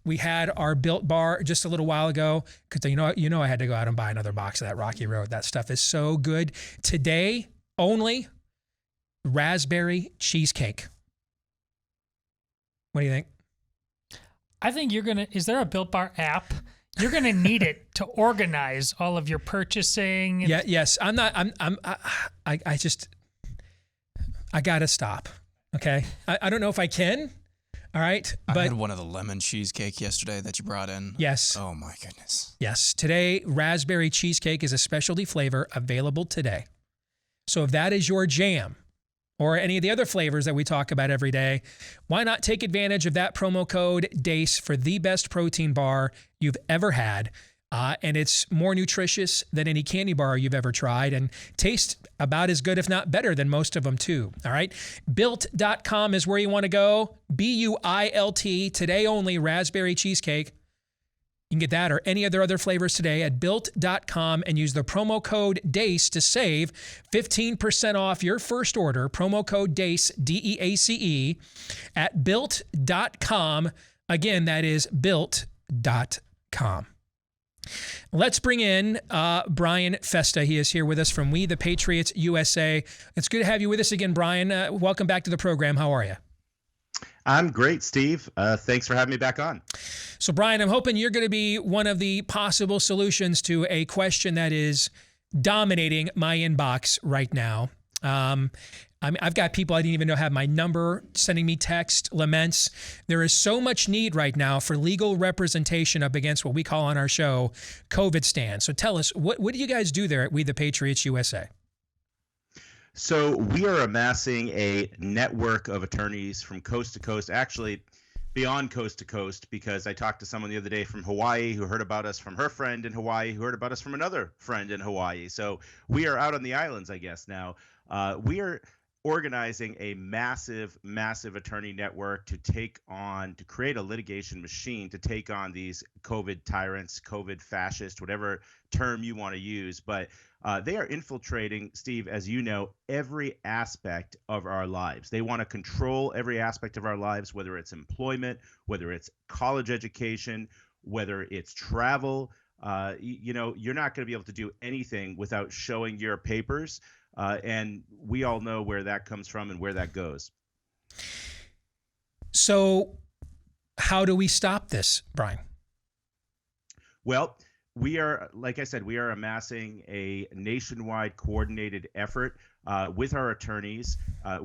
We had our Built Bar just a little while ago because you know I had to go out and buy another box of that Rocky Road. That stuff is so good. Today only, raspberry cheesecake. What do you think? I think is there a Built Bar app? You're going to need it to organize all of your purchasing. Yeah, yes. I got to stop. Okay. I don't know if I can. All right. But I had one of the lemon cheesecake yesterday that you brought in. Yes. Oh my goodness. Yes. Today, raspberry cheesecake is a specialty flavor available today. So if that is your jam, or any of the other flavors that we talk about every day, why not take advantage of that promo code DACE for the best protein bar you've ever had? And it's more nutritious than any candy bar you've ever tried and tastes about as good, if not better, than most of them too. All right. Built.com is where you want to go. BUILT, today only, raspberry cheesecake. You can get that or any other flavors today at Built.com and use the promo code DACE to save 15% off your first order. Promo code DACE, DEACE, at Built.com. Again, that is Built.com. Let's bring in Brian Festa. He is here with us from We the Patriots USA. It's good to have you with us again, Brian. Welcome back to the program. How are you? I'm great, Steve. Thanks for having me back on. So, Brian, I'm hoping you're going to be one of the possible solutions to a question that is dominating my inbox right now. I've got people I didn't even know have my number sending me text laments. There is so much need right now for legal representation up against what we call on our show COVID stand. So tell us, what do you guys do there at We the Patriots USA? So we are amassing a network of attorneys from coast to coast, actually beyond coast to coast, because I talked to someone the other day from Hawaii who heard about us from her friend in Hawaii, who heard about us from another friend in Hawaii. So we are out on the islands, I guess, now. We are organizing a massive attorney network to create a litigation machine to take on these COVID tyrants, COVID fascists, whatever term you want to use. But they are infiltrating, Steve, as you know, every aspect of our lives. They want to control every aspect of our lives, whether it's employment, whether it's college education, whether it's travel. You're not going to be able to do anything without showing your papers. And we all know where that comes from and where that goes. So how do we stop this, Brian? Well, like I said, we are amassing a nationwide coordinated effort with our attorneys.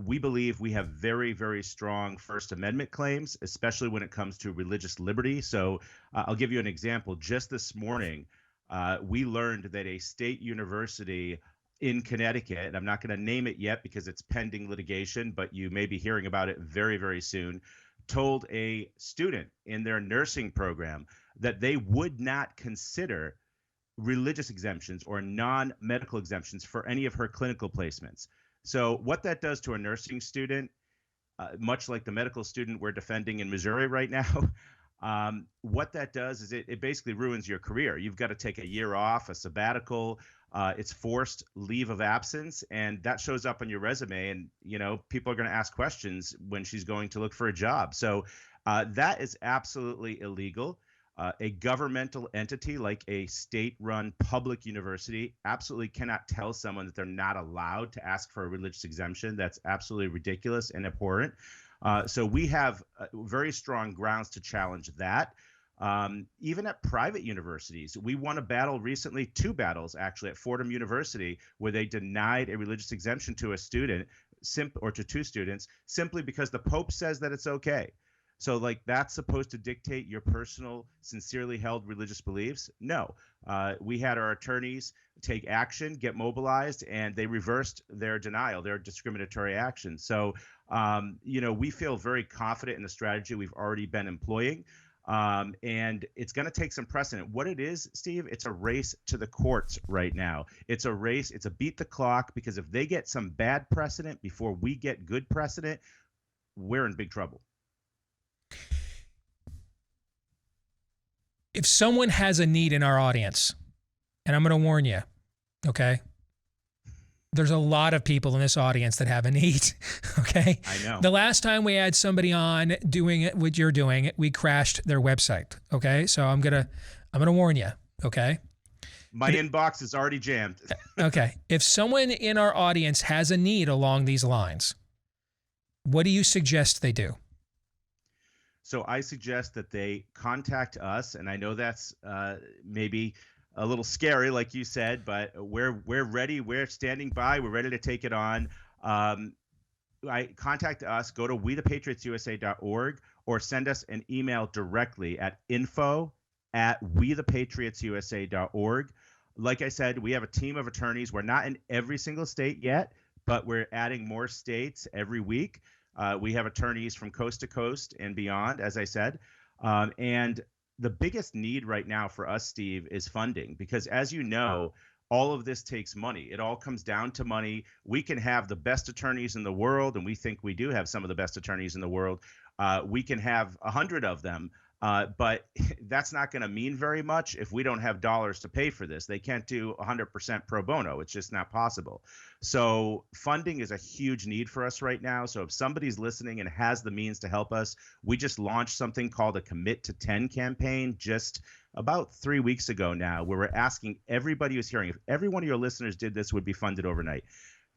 We believe we have very, very strong First Amendment claims, especially when it comes to religious liberty. So I'll give you an example. Just this morning, we learned that a state university in Connecticut, and I'm not going to name it yet because it's pending litigation, but you may be hearing about it very, very soon, told a student in their nursing program that they would not consider religious exemptions or non-medical exemptions for any of her clinical placements. So what that does to a nursing student, much like the medical student we're defending in Missouri right now, what that does is it basically ruins your career. You've got to take a year off, a sabbatical. It's forced leave of absence, and that shows up on your resume. And, people are going to ask questions when she's going to look for a job. So that is absolutely illegal. A governmental entity like a state-run public university absolutely cannot tell someone that they're not allowed to ask for a religious exemption. That's absolutely ridiculous and abhorrent. So we have very strong grounds to challenge that. Even at private universities, we won a battle recently, 2 battles actually at Fordham University, where they denied a religious exemption to a student or to 2 students simply because the Pope says that it's okay. So that's supposed to dictate your personal, sincerely held religious beliefs? No. We had our attorneys take action, get mobilized, and they reversed their denial, their discriminatory action. So, we feel very confident in the strategy we've already been employing. And it's going to take some precedent. What it is, Steve, it's a race to the courts right now. It's a race. It's a beat the clock, because if they get some bad precedent before we get good precedent, we're in big trouble. If someone has a need in our audience, and I'm going to warn you, okay? There's a lot of people in this audience that have a need, okay? I know. The last time we had somebody on doing it, what you're doing, we crashed their website, okay? So I'm gonna warn you, okay? My inbox is already jammed. Okay. If someone in our audience has a need along these lines, what do you suggest they do? So I suggest that they contact us, and I know that's maybe a little scary, like you said, but we're ready. We're standing by. We're ready to take it on. Contact us. Go to wethepatriotsusa.org or send us an email directly at info@wethepatriotsusa.org. Like I said, we have a team of attorneys. We're not in every single state yet, but we're adding more states every week. We have attorneys from coast to coast and beyond, as I said. And the biggest need right now for us, Steve, is funding, because as you know, all of this takes money. It all comes down to money. We can have the best attorneys in the world, and we think we do have some of the best attorneys in the world. We can have 100 of them, but that's not going to mean very much if we don't have dollars to pay for this. They can't do 100% pro bono. It's just not possible. So funding is a huge need for us right now. So if somebody's listening and has the means to help us, we just launched something called a Commit to 10 campaign just about 3 weeks ago now, where we're asking everybody who's hearing, if every one of your listeners did this, would be funded overnight.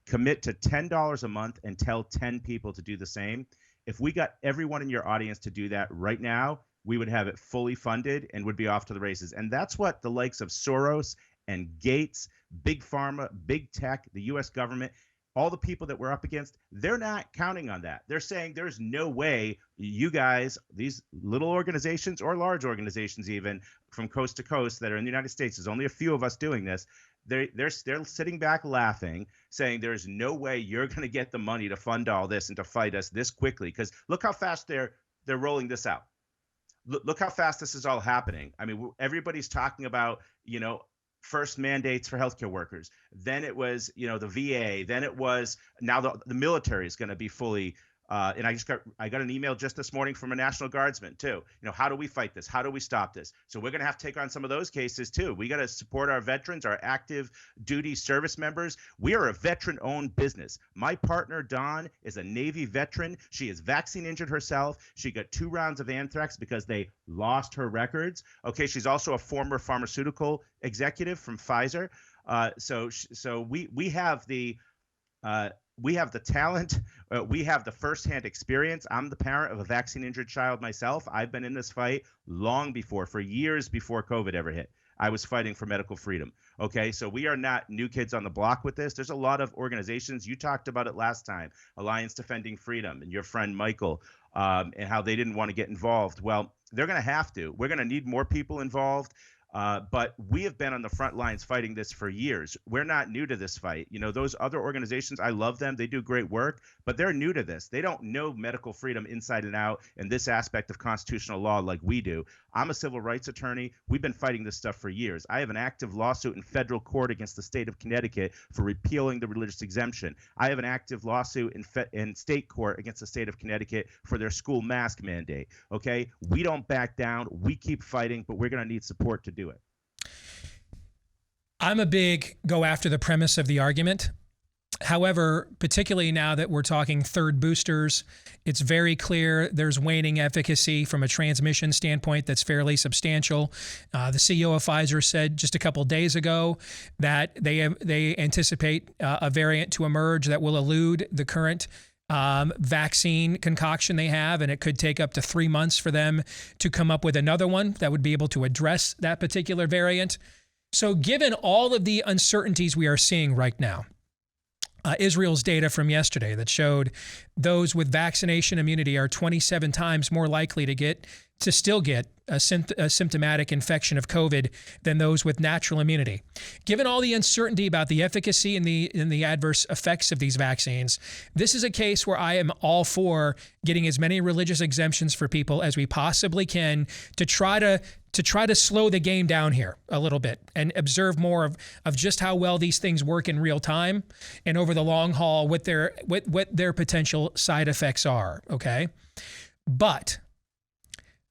Commit to $10 a month and tell 10 people to do the same. If we got everyone in your audience to do that right now, we would have it fully funded and would be off to the races. And that's what the likes of Soros and Gates, Big Pharma, Big Tech, the U.S. government, all the people that we're up against, they're not counting on that. They're saying there's no way you guys, these little organizations or large organizations even from coast to coast that are in the United States, there's only a few of us doing this. They're sitting back laughing, saying there's no way you're going to get the money to fund all this and to fight us this quickly. Because look how fast they're rolling this out. Look how fast this is all happening. I mean, everybody's talking about, first mandates for healthcare workers. Then it was, the VA. Then it was now the military is going to be fully. And I got an email just this morning from a National Guardsman too. How do we fight this? How do we stop this? So we're going to have to take on some of those cases too. We got to support our veterans, our active duty service members. We are a veteran-owned business. My partner Dawn is a Navy veteran. She is vaccine injured herself. She got 2 rounds of anthrax because they lost her records. Okay, she's also a former pharmaceutical executive from Pfizer. So we have the talent. We have the firsthand experience. I'm the parent of a vaccine-injured child myself. I've been in this fight for years before COVID ever hit. I was fighting for medical freedom. Okay, so we are not new kids on the block with this. There's a lot of organizations. You talked about it last time, Alliance Defending Freedom, and your friend Michael, and how they didn't want to get involved. Well, they're going to have to. We're going to need more people involved. But we have been on the front lines fighting this for years. We're not new to this fight. Those other organizations, I love them. They do great work, but they're new to this. They don't know medical freedom inside and out and this aspect of constitutional law like we do. I'm a civil rights attorney. We've been fighting this stuff for years. I have an active lawsuit in federal court against the state of Connecticut for repealing the religious exemption. I have an active lawsuit in state court against the state of Connecticut for their school mask mandate. Okay, we don't back down. We keep fighting, but we're going to need support to do it. I'm a big go after the premise of the argument. However, particularly now that we're talking third boosters, it's very clear there's waning efficacy from a transmission standpoint that's fairly substantial. The CEO of Pfizer said just a couple of days ago that they anticipate a variant to emerge that will elude the current vaccine concoction they have, and it could take up to 3 months for them to come up with another one that would be able to address that particular variant. So given all of the uncertainties we are seeing right now, Israel's data from yesterday that showed those with vaccination immunity are 27 times more likely to still get a symptomatic infection of COVID than those with natural immunity. Given all the uncertainty about the efficacy and the adverse effects of these vaccines, this is a case where I am all for getting as many religious exemptions for people as we possibly can to try to slow the game down here a little bit and observe more of just how well these things work in real time and over the long haul what their potential side effects are, okay? But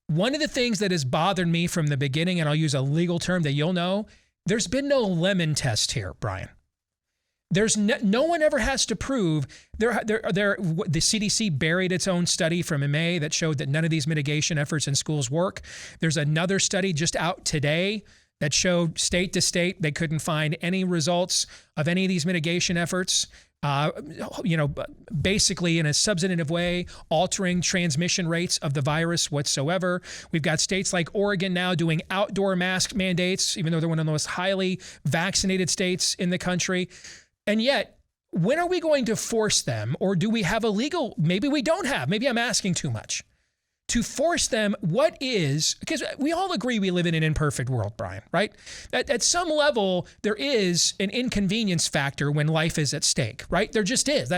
one of the things that has bothered me from the beginning, and I'll use a legal term that you'll know, there's been no lemon test here, Brian. There's no one ever has to prove the CDC buried its own study from May that showed that none of these mitigation efforts in schools work. There's another study just out today that showed state to state they couldn't find any results of any of these mitigation efforts. Basically in a substantive way, altering transmission rates of the virus whatsoever. We've got states like Oregon now doing outdoor mask mandates, even though they're one of the most highly vaccinated states in the country. And yet, when are we going to force them, or do we have a legal, maybe we don't have, maybe I'm asking too much, to force them because we all agree we live in an imperfect world, Brian, right? At some level, there is an inconvenience factor when life is at stake, right? There just is.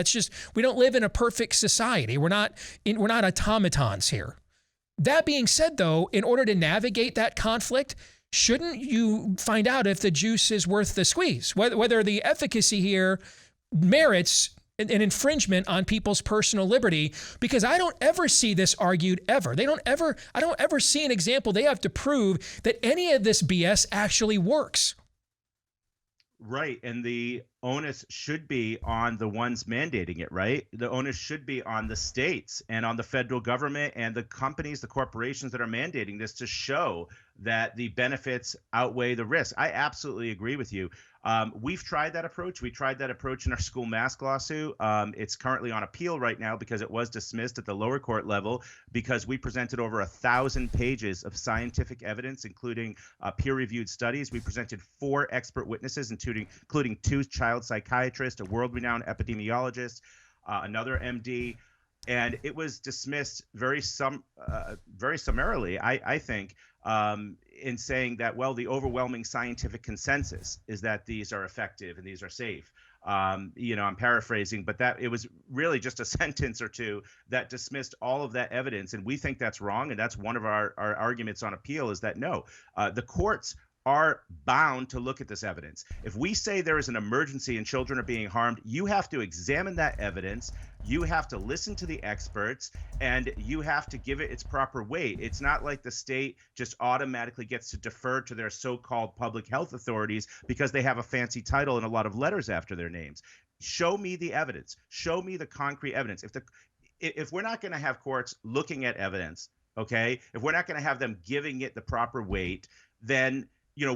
We don't live in a perfect society. We're not automatons here. That being said, though, in order to navigate that conflict, shouldn't you find out if the juice is worth the squeeze, whether the efficacy here merits an infringement on people's personal liberty? Because I don't ever see this argued ever. I don't ever see an example they have to prove that any of this BS actually works. Right. And the onus should be on the ones mandating it, right? The onus should be on the states and on the federal government and the companies, the corporations that are mandating this to show that the benefits outweigh the risks. I absolutely agree with you. We've tried that approach. We tried that approach in our school mask lawsuit. It's currently on appeal right now because it was dismissed at the lower court level because we presented over 1,000 pages of scientific evidence, including peer-reviewed studies. We presented 4 expert witnesses, including 2 child psychiatrists, a world-renowned epidemiologist, another MD, and it was dismissed very summarily, I think, in saying that, well, the overwhelming scientific consensus is that these are effective and these are safe. I'm paraphrasing, but that it was really just a sentence or two that dismissed all of that evidence, and we think that's wrong, and that's one of our arguments on appeal is that no, the courts are bound to look at this evidence. If we say there is an emergency and children are being harmed, you have to examine that evidence, you have to listen to the experts, and you have to give it its proper weight. It's not like the state just automatically gets to defer to their so-called public health authorities because they have a fancy title and a lot of letters after their names. Show me the evidence. Show me the concrete evidence. If we're not going to have courts looking at evidence, okay, if we're not going to have them giving it the proper weight, then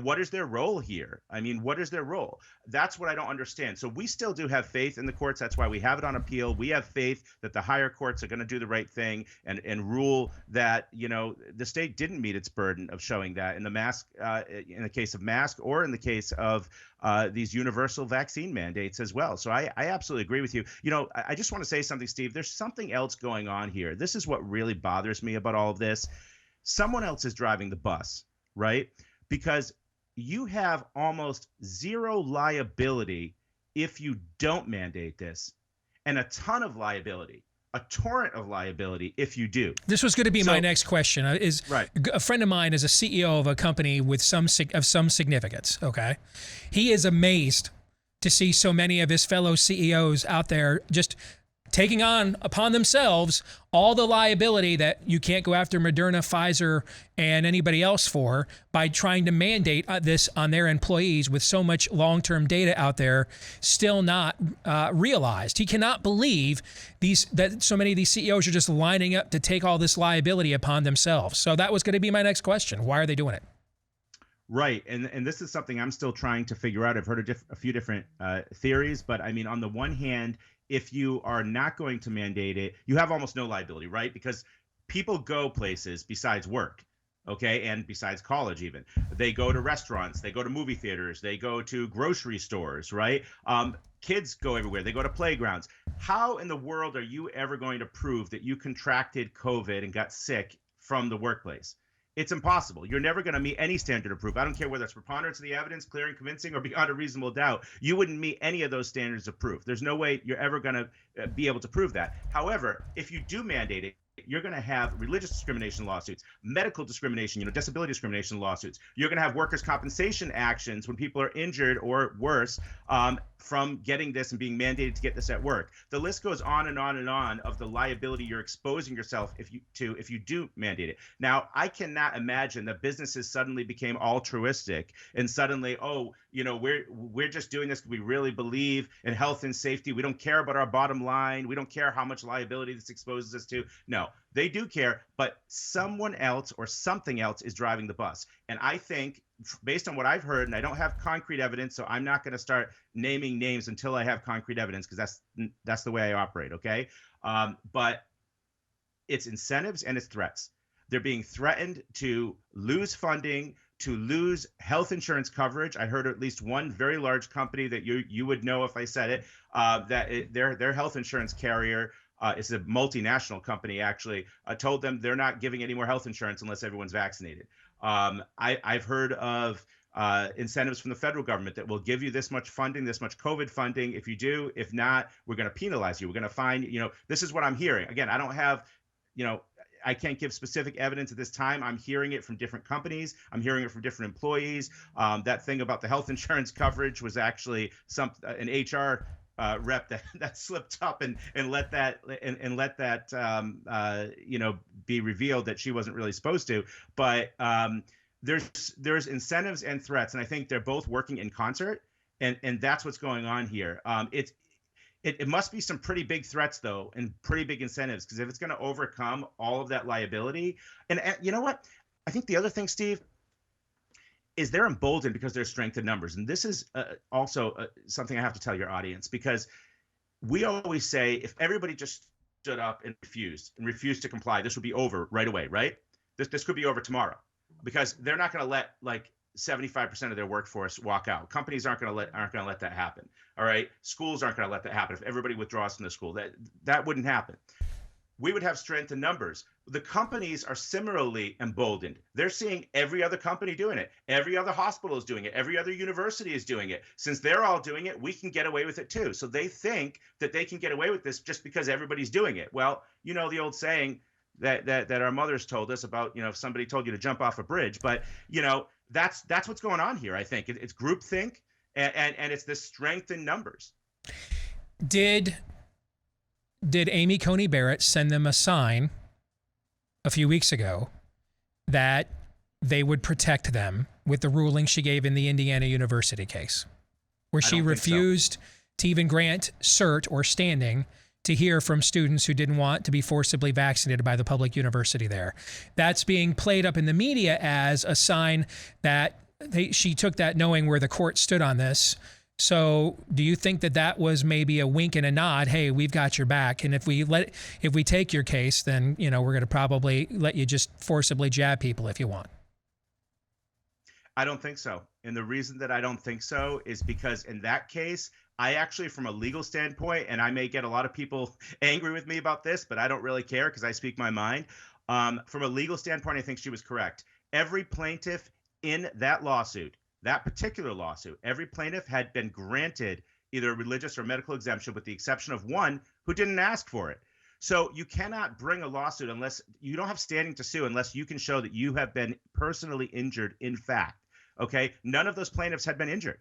what is their role here? I mean, what is their role? That's what I don't understand. So we still do have faith in the courts. That's why we have it on appeal. We have faith that the higher courts are going to do the right thing and rule that, the state didn't meet its burden of showing that in the case of mask or in the case of these universal vaccine mandates as well. So I absolutely agree with you. I just want to say something, Steve. There's something else going on here. This is what really bothers me about all of this. Someone else is driving the bus, right? Because you have almost zero liability if you don't mandate this, and a ton of liability, a torrent of liability if you do. This was going to be my next question. Right. A friend of mine is a CEO of a company with some significance, okay? He is amazed to see so many of his fellow CEOs out there just taking on upon themselves all the liability that you can't go after Moderna, Pfizer, and anybody else for by trying to mandate this on their employees with so much long-term data out there still not realized. He cannot believe that so many of these CEOs are just lining up to take all this liability upon themselves. So that was going to be my next question. Why are they doing it? Right. And this is something I'm still trying to figure out. I've heard a few different theories, but I mean, on the one hand, if you are not going to mandate it, you have almost no liability, right? Because people go places besides work, okay, and besides college even. They go to restaurants, they go to movie theaters, they go to grocery stores, right? Kids go everywhere. They go to playgrounds. How in the world are you ever going to prove that you contracted COVID and got sick from the workplace? It's impossible. You're never going to meet any standard of proof. I don't care whether it's preponderance of the evidence, clear and convincing, or beyond a reasonable doubt. You wouldn't meet any of those standards of proof. There's no way you're ever going to be able to prove that. However, if you do mandate it, you're going to have religious discrimination lawsuits, medical discrimination, disability discrimination lawsuits. You're going to have workers' compensation actions when people are injured or worse from getting this and being mandated to get this at work. The list goes on and on and on of the liability you're exposing yourself if you do mandate it. Now, I cannot imagine that businesses suddenly became altruistic and suddenly, we're just doing this because we really believe in health and safety. We don't care about our bottom line. We don't care how much liability this exposes us to. No, they do care, but someone else or something else is driving the bus. And I think, based on what I've heard, and I don't have concrete evidence, so I'm not going to start naming names until I have concrete evidence, because that's the way I operate, okay? But it's incentives and it's threats. They're being threatened to lose funding, to lose health insurance coverage. I heard at least one very large company that you would know if I said it, their health insurance carrier, it's a multinational company actually, told them they're not giving any more health insurance unless everyone's vaccinated. I've heard of incentives from the federal government that will give you this much funding, this much COVID funding if you do. If not, we're going to penalize you. We're going to fine, this is what I'm hearing. Again, I don't have, I can't give specific evidence at this time. I'm hearing it from different companies. I'm hearing it from different employees. That thing about the health insurance coverage was actually an HR rep that slipped up and let that be revealed that she wasn't really supposed to. But there's incentives and threats, and I think they're both working in concert, and that's what's going on here. It must be some pretty big threats, though, and pretty big incentives, because if it's going to overcome all of that liability, and you know what? I think the other thing, Steve, is they're emboldened because there's strength in numbers. And this is also something I have to tell your audience, because we always say if everybody just stood up and refused to comply, this would be over right away, right? This could be over tomorrow, because they're not going to let like 75% of their workforce walk out. Companies aren't going to let that happen. All right, schools aren't going to let that happen. If everybody withdraws from the school, that wouldn't happen. We would have strength in numbers. The companies are similarly emboldened. They're seeing every other company doing it. Every other hospital is doing it. Every other university is doing it. Since they're all doing it, we can get away with it too. So they think that they can get away with this just because everybody's doing it. Well, you know the old saying that our mothers told us about, if somebody told you to jump off a bridge. But, that's what's going on here, I think. It's groupthink, and it's this strength in numbers. Did Amy Coney Barrett send them a sign a few weeks ago that they would protect them with the ruling she gave in the Indiana University case, where she refused to even grant cert or standing to hear from students who didn't want to be forcibly vaccinated by the public university there? That's being played up in the media as a sign that she took that knowing where the court stood on this. So do you think that was maybe a wink and a nod? Hey, we've got your back. And if we take your case, then, we're going to probably let you just forcibly jab people if you want. I don't think so. And the reason that I don't think so is because in that case, I actually, from a legal standpoint, and I may get a lot of people angry with me about this, but I don't really care because I speak my mind. From a legal standpoint, I think she was correct. Every plaintiff in that lawsuit, that particular lawsuit, every plaintiff had been granted either a religious or medical exemption, with the exception of one who didn't ask for it. So you cannot bring a lawsuit unless you don't have standing to sue, unless you can show that you have been personally injured in fact. Okay, none of those plaintiffs had been injured.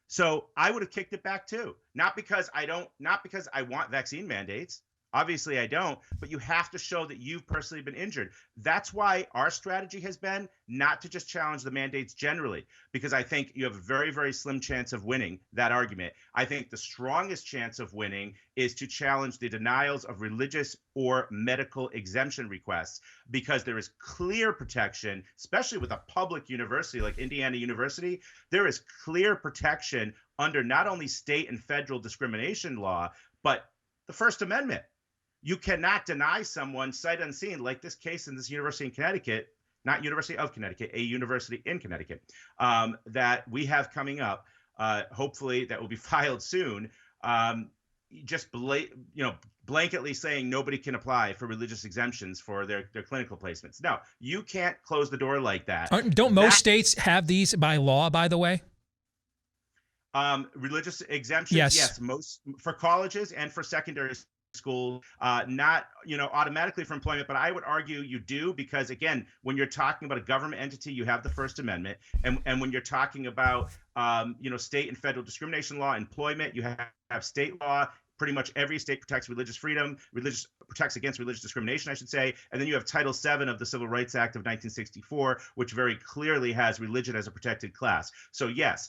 So I would have kicked it back too. Not because I want vaccine mandates. Obviously I don't, but you have to show that you've personally been injured. That's why our strategy has been not to just challenge the mandates generally, because I think you have a very, very slim chance of winning that argument. I think the strongest chance of winning is to challenge the denials of religious or medical exemption requests, because there is clear protection, especially with a public university like Indiana University. There is clear protection under not only state and federal discrimination law, but the First Amendment. You cannot deny someone sight unseen, like this case in this university in Connecticut, not University of Connecticut, a university in Connecticut, that we have coming up. Hopefully that will be filed soon. Just blanketly saying nobody can apply for religious exemptions for their clinical placements. No, you can't close the door like that. Don't most states have these by law, by the way? Religious exemptions, yes, most for colleges and for secondary school, not automatically for employment, but I would argue you do, because again, when you're talking about a government entity, you have the First Amendment, and when you're talking about state and federal discrimination law, employment, you have state law. Pretty much every state protects religious freedom, protects against religious discrimination, I should say. And then you have Title VII of the Civil Rights Act of 1964, which very clearly has religion as a protected class. So yes,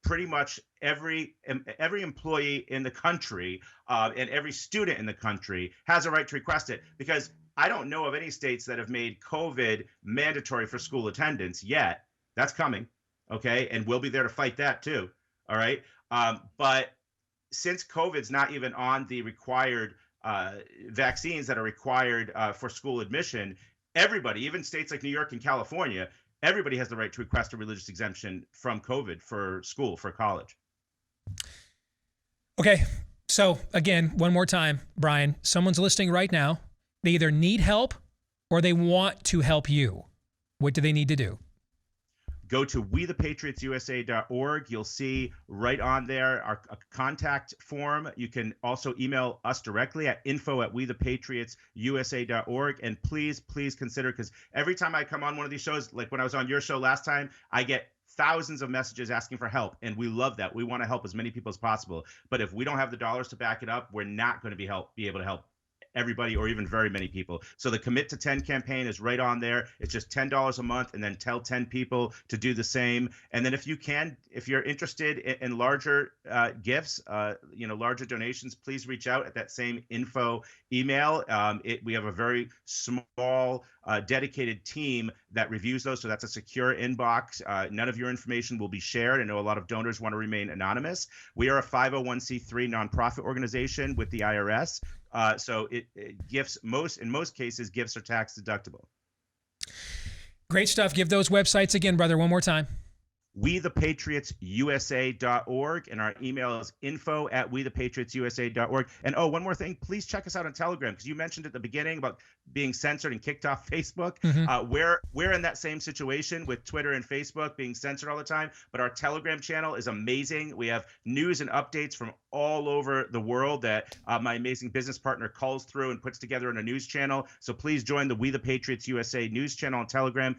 pretty much every employee in the country and every student in the country has a right to request it, because I don't know of any states that have made COVID mandatory for school attendance yet. That's coming, okay? And we'll be there to fight that too, all right? But since COVID's not even on the required vaccines that are required for school admission, everybody, even states like New York and California, everybody has the right to request a religious exemption from COVID for school, for college. Okay, so again, one more time, Brian, someone's listening right now. They either need help or they want to help you. What do they need to do? Go to wethepatriotsusa.org. You'll see right on there our contact form. You can also email us directly at info@wethepatriotsusa.org. And please consider, because every time I come on one of these shows, like when I was on your show last time, I get thousands of messages asking for help. And we love that. We want to help as many people as possible. But if we don't have the dollars to back it up, we're not going to be able to help everybody or even very many people. So the Commit to 10 campaign is right on there. It's just $10 a month, and then tell 10 people to do the same. And then if you're interested in larger gifts, larger donations, please reach out at that same info email. We have a very small dedicated team that reviews those. So that's a secure inbox. None of your information will be shared. I know a lot of donors want to remain anonymous. We are a 501c3 nonprofit organization with the IRS. So gifts, in most cases, gifts are tax deductible. Great stuff. Give those websites again, brother, one more time. WeThePatriotsUSA.org, and our email is info@WeThePatriotsUSA.org. And one more thing, please check us out on Telegram, because you mentioned at the beginning about being censored and kicked off Facebook. We're in that same situation with Twitter and Facebook being censored all the time, but our Telegram channel is amazing. We have news and updates from all over the world that my amazing business partner calls through and puts together in a news channel. So please join the We the Patriots USA news channel on Telegram.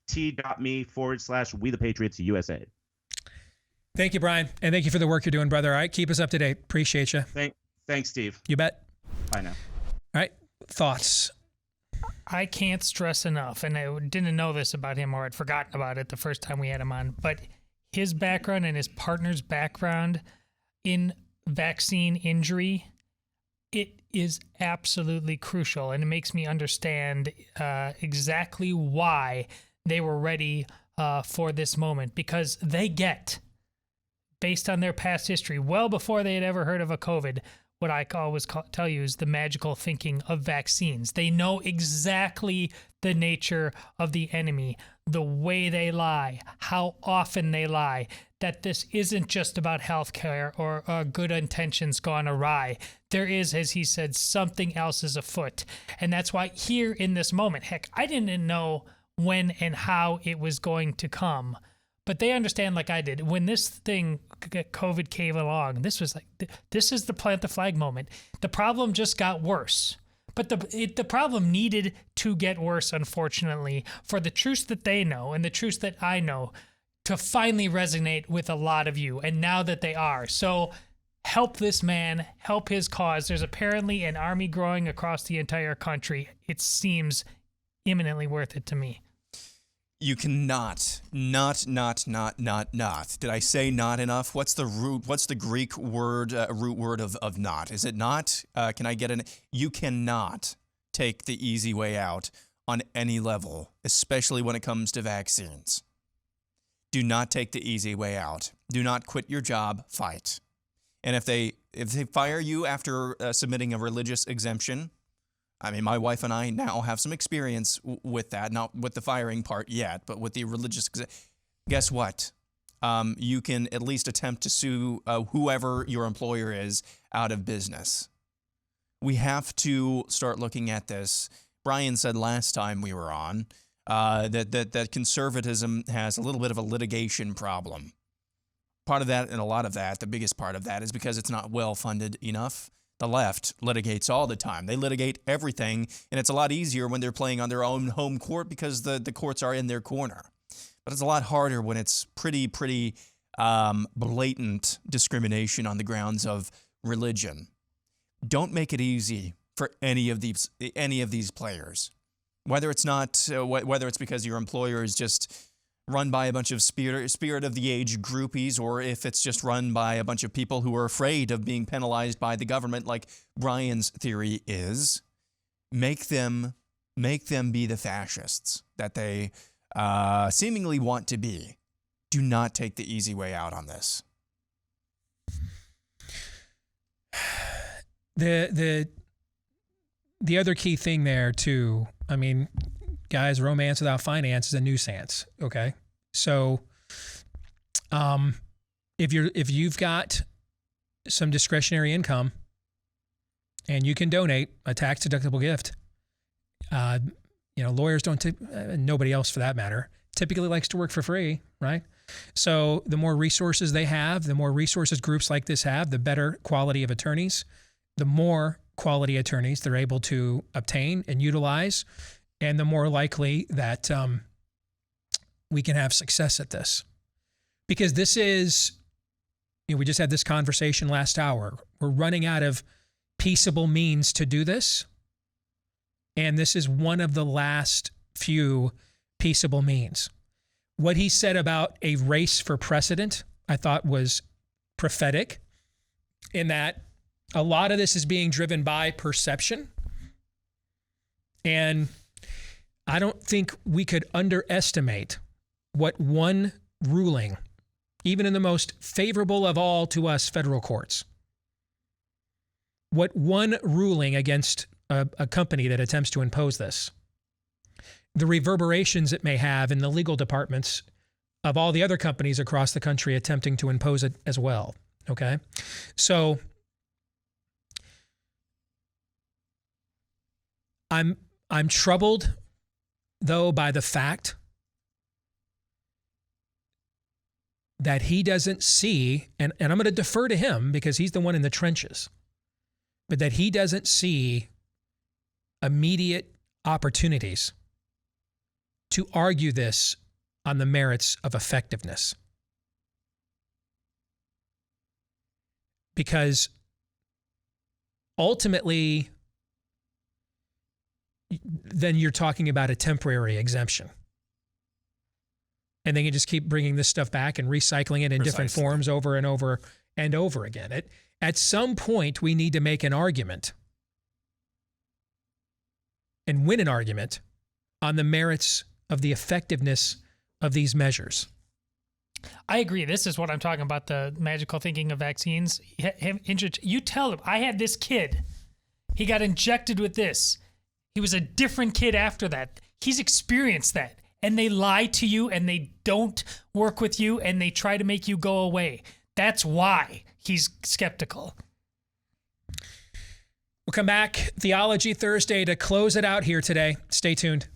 t.me/We the Patriots USA. Thank you, Brian. And thank you for the work you're doing, brother. All right. Keep us up to date. Appreciate you. Thanks, Steve. You bet. Bye now. All right. Thoughts? I can't stress enough, and I didn't know this about him, or I'd forgotten about it the first time we had him on, but his background and his partner's background in vaccine injury, it is absolutely crucial, and it makes me understand exactly why they were ready for this moment, because they get, based on their past history, well before they had ever heard of a COVID, what I always tell you is the magical thinking of vaccines. They know exactly the nature of the enemy, the way they lie, how often they lie, that this isn't just about healthcare or good intentions gone awry. There is, as he said, something else is afoot. And that's why here in this moment, heck, I didn't know when and how it was going to come. But they understand, like I did, when this thing, COVID, came along, this was like, this is the plant the flag moment. The problem just got worse. But the problem needed to get worse, unfortunately, for the truths that they know and the truths that I know to finally resonate with a lot of you. And now that they are. So help this man, help his cause. There's apparently an army growing across the entire country. It seems imminently worth it to me. You cannot, not. Did I say not enough? What's the Greek word, root word of not? Is it not? Can I get an? You cannot take the easy way out on any level, especially when it comes to vaccines. Do not take the easy way out. Do not quit your job. Fight. And if they fire you after submitting a religious exemption, I mean, my wife and I now have some experience with that, not with the firing part yet, but with the religious. Guess what? You can at least attempt to sue whoever your employer is out of business. We have to start looking at this. Brian said last time we were on that conservatism has a little bit of a litigation problem. Part of that, and a lot of that, the biggest part of that, is because it's not well funded enough. The left litigates all the time. They litigate everything, and it's a lot easier when they're playing on their own home court because the courts are in their corner. But it's a lot harder when it's pretty blatant discrimination on the grounds of religion. Don't make it easy for any of these players. Whether it's because your employer is just run by a bunch of spirit of the age groupies, or if it's just run by a bunch of people who are afraid of being penalized by the government, like Brian's theory is, make them be the fascists that they seemingly want to be. Do not take the easy way out on this. The other key thing there too, I mean, guys, romance without finance is a nuisance. Okay, so if you've got some discretionary income and you can donate a tax deductible gift, lawyers don't. Nobody else, for that matter, typically likes to work for free, right? So the more resources they have, the more resources groups like this have, the better quality of attorneys, the more quality attorneys they're able to obtain and utilize, and the more likely that we can have success at this. Because this is, we just had this conversation last hour. We're running out of peaceable means to do this. And this is one of the last few peaceable means. What he said about a race for precedent, I thought was prophetic, in that a lot of this is being driven by perception. And I don't think we could underestimate what one ruling, even in the most favorable of all to us federal courts, what one ruling against a company that attempts to impose this, the reverberations it may have in the legal departments of all the other companies across the country attempting to impose it as well. Okay? So I'm troubled, though, by the fact that he doesn't see, and I'm going to defer to him because he's the one in the trenches, but that he doesn't see immediate opportunities to argue this on the merits of effectiveness. Because ultimately, then you're talking about a temporary exemption. And then you just keep bringing this stuff back and recycling it in different forms over and over and over again. At some point, we need to make an argument and win an argument on the merits of the effectiveness of these measures. I agree. This is what I'm talking about, the magical thinking of vaccines. You tell him, I had this kid. He got injected with this. He was a different kid after that. He's experienced that. And they lie to you and they don't work with you and they try to make you go away. That's why he's skeptical. We'll come back Theology Thursday to close it out here today. Stay tuned.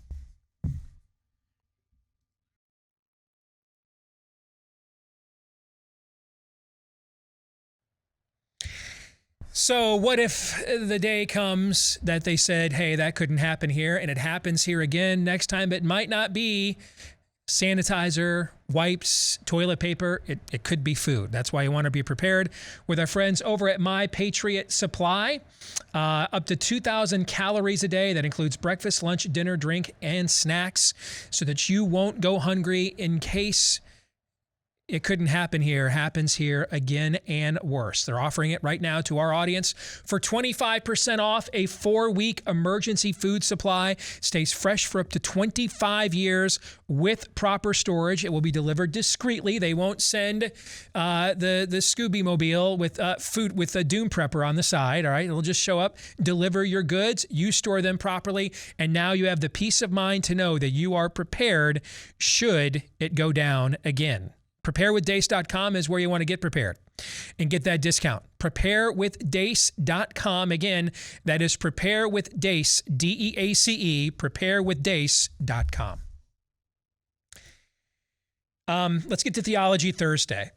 So what if the day comes that they said, hey, that couldn't happen here, and it happens here again? Next time it might not be sanitizer, wipes, toilet paper. It could be food. That's why you want to be prepared with our friends over at My Patriot Supply. Up to 2,000 calories a day. That includes breakfast, lunch, dinner, drink, and snacks so that you won't go hungry in case it couldn't happen here, happens here again and worse. They're offering it right now to our audience for 25% off a 4-week emergency food supply. Stays fresh for up to 25 years with proper storage. It will be delivered discreetly. They won't send the Scooby Mobile with food with a Doom Prepper on the side. All right, it'll just show up, deliver your goods, you store them properly, and now you have the peace of mind to know that you are prepared should it go down again. Preparewithdace.com is where you want to get prepared and get that discount. Preparewithdace.com. Again, that is preparewithdace, D-E-A-C-E, preparewithdace.com. Let's get to Theology Thursday.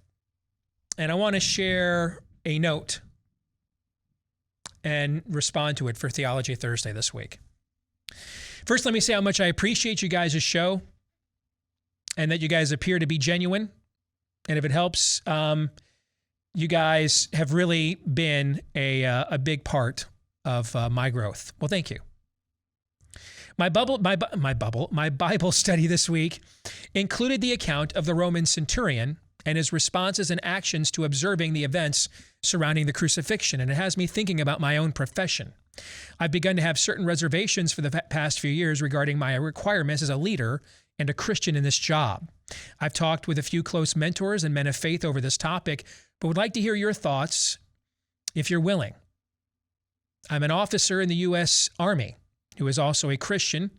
And I want to share a note and respond to it for Theology Thursday this week. First, let me say how much I appreciate you guys' show and that you guys appear to be genuine. And if it helps, you guys have really been a big part of my growth. Well, thank you. My Bible study this week included the account of the Roman centurion and his responses and actions to observing the events surrounding the crucifixion. And it has me thinking about my own profession. I've begun to have certain reservations for the past few years regarding my requirements as a leader and a Christian in this job. I've talked with a few close mentors and men of faith over this topic, but would like to hear your thoughts if you're willing. I'm an officer in the U.S. Army who is also a Christian,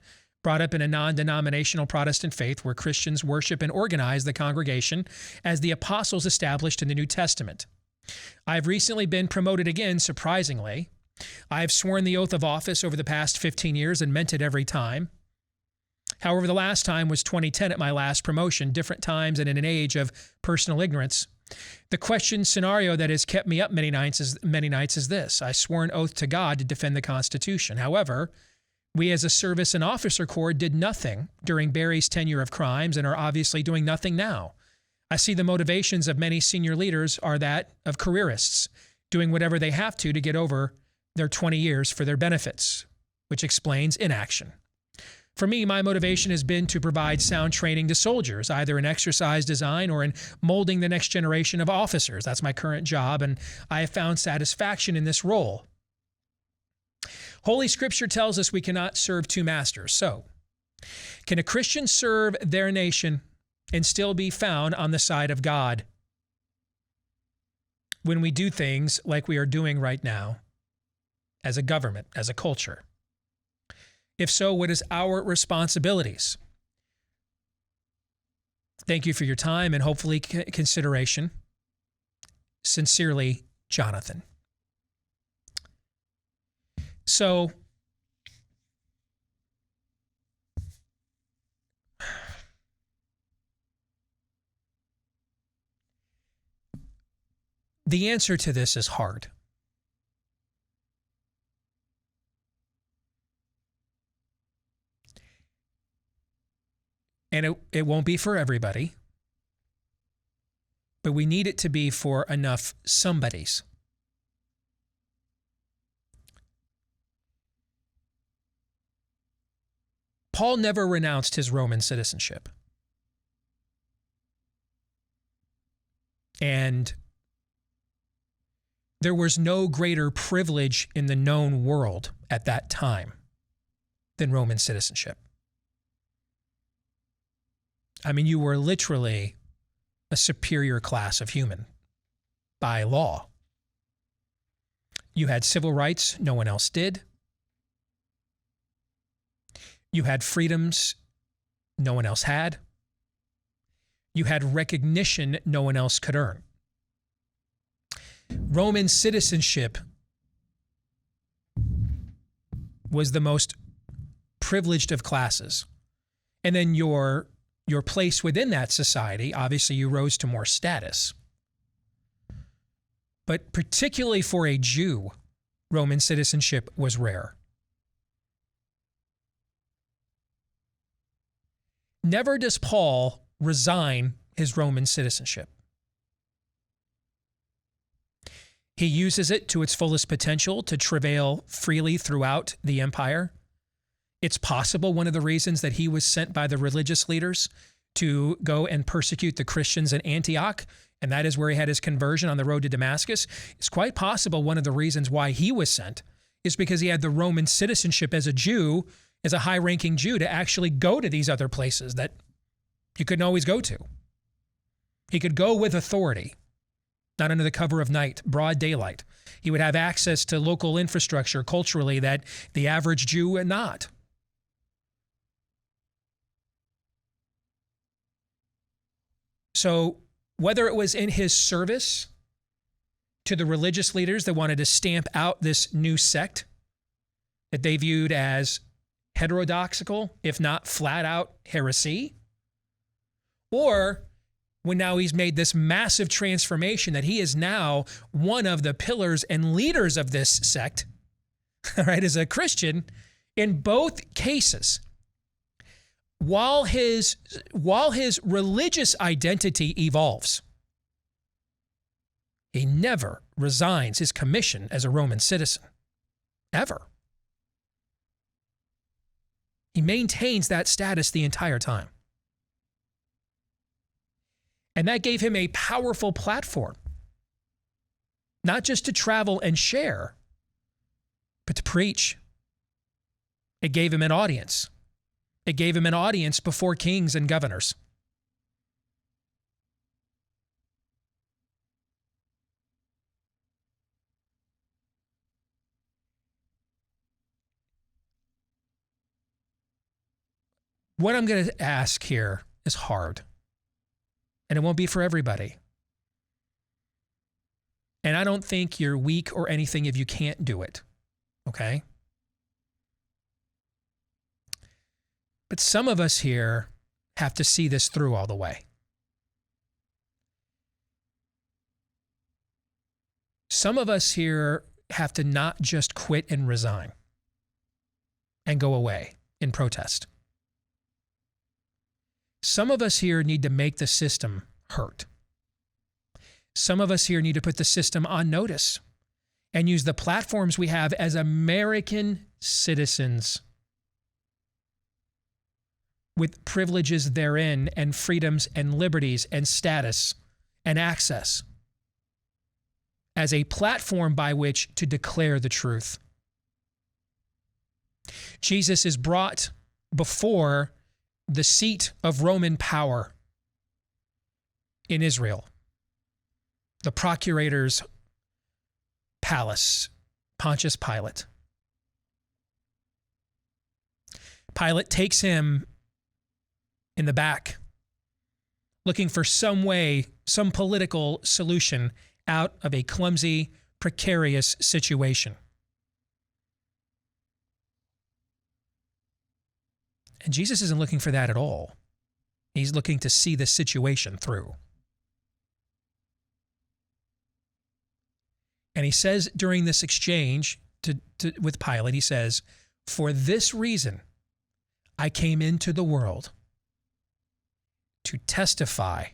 brought up in a non-denominational Protestant faith where Christians worship and organize the congregation as the apostles established in the New Testament. I've recently been promoted again, surprisingly. I've sworn the oath of office over the past 15 years and meant it every time. However, the last time was 2010 at my last promotion, different times and in an age of personal ignorance. The question scenario that has kept me up many nights is this. I swore an oath to God to defend the Constitution. However, we as a service and officer corps did nothing during Barry's tenure of crimes and are obviously doing nothing now. I see the motivations of many senior leaders are that of careerists, doing whatever they have to get over their 20 years for their benefits, which explains inaction. For me, my motivation has been to provide sound training to soldiers, either in exercise design or in molding the next generation of officers. That's my current job, and I have found satisfaction in this role. Holy Scripture tells us we cannot serve two masters. So, Can a Christian serve their nation and still be found on the side of God when we do things like we are doing right now as a government, as a culture? If so, what is our responsibilities? Thank you for your time and hopefully consideration. Sincerely, Jonathan. So, the answer to this is hard. And it won't be for everybody, but we need it to be for enough somebodies. Paul never renounced his Roman citizenship. And there was no greater privilege in the known world at that time than Roman citizenship. I mean, you were literally a superior class of human by law. You had civil rights no one else did. You had freedoms no one else had. You had recognition no one else could earn. Roman citizenship was the most privileged of classes. And then your place within that society, obviously you rose to more status. But particularly for a Jew, Roman citizenship was rare. Never does Paul resign his Roman citizenship. He uses it to its fullest potential to travail freely throughout the empire. It's possible one of the reasons that he was sent by the religious leaders to go and persecute the Christians in Antioch, and that is where he had his conversion on the road to Damascus. It's quite possible one of the reasons why he was sent is because he had the Roman citizenship as a Jew, as a high-ranking Jew, to actually go to these other places that you couldn't always go to. He could go with authority, not under the cover of night, broad daylight. He would have access to local infrastructure culturally that the average Jew would not. So whether it was in his service to the religious leaders that wanted to stamp out this new sect that they viewed as heterodoxical, if not flat out heresy, or when now he's made this massive transformation that he is now one of the pillars and leaders of this sect, all right, as a Christian, in both cases, while his religious identity evolves, he never resigns his commission as a Roman citizen, ever. He maintains that status the entire time. And that gave him a powerful platform, not just to travel and share, but to preach. It gave him an audience. It gave him an audience before kings and governors. What I'm going to ask here is hard, and it won't be for everybody. And I don't think you're weak or anything if you can't do it, okay? But some of us here have to see this through all the way. Some of us here have to not just quit and resign and go away in protest. Some of us here need to make the system hurt. Some of us here need to put the system on notice and use the platforms we have as American citizens with privileges therein and freedoms and liberties and status and access as a platform by which to declare the truth. Jesus is brought before the seat of Roman power in Israel, the procurator's palace, Pontius Pilate. Pilate takes him in the back, looking for some way, some political solution out of a clumsy, precarious situation. And Jesus isn't looking for that at all. He's looking to see the situation through. And he says during this exchange with Pilate, he says, "For this reason I came into the world, to testify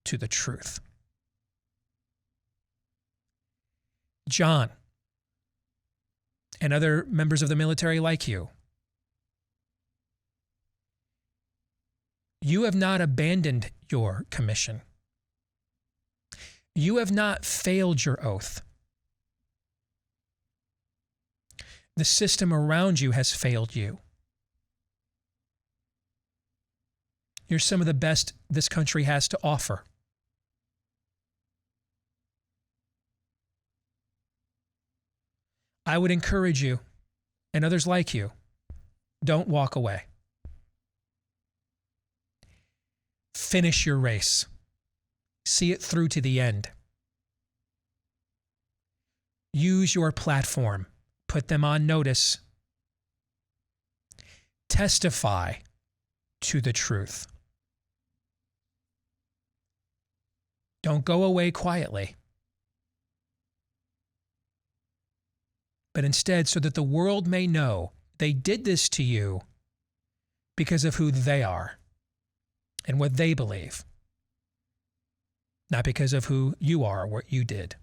to the truth." John and other members of the military like you, you have not abandoned your commission. You have not failed your oath. The system around you has failed you. You're some of the best this country has to offer. I would encourage you, and others like you, don't walk away. Finish your race. See it through to the end. Use your platform. Put them on notice. Testify to the truth. Don't go away quietly, but instead so that the world may know they did this to you because of who they are and what they believe, not because of who you are or what you did.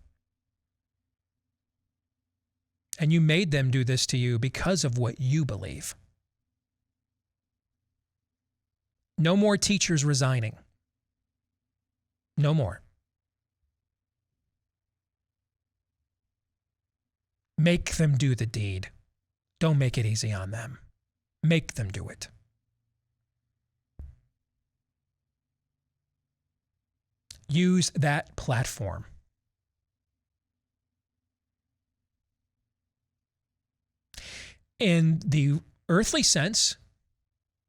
And you made them do this to you because of what you believe. No more teachers resigning. No more. Make them do the deed. Don't make it easy on them. Make them do it. Use that platform. In the earthly sense,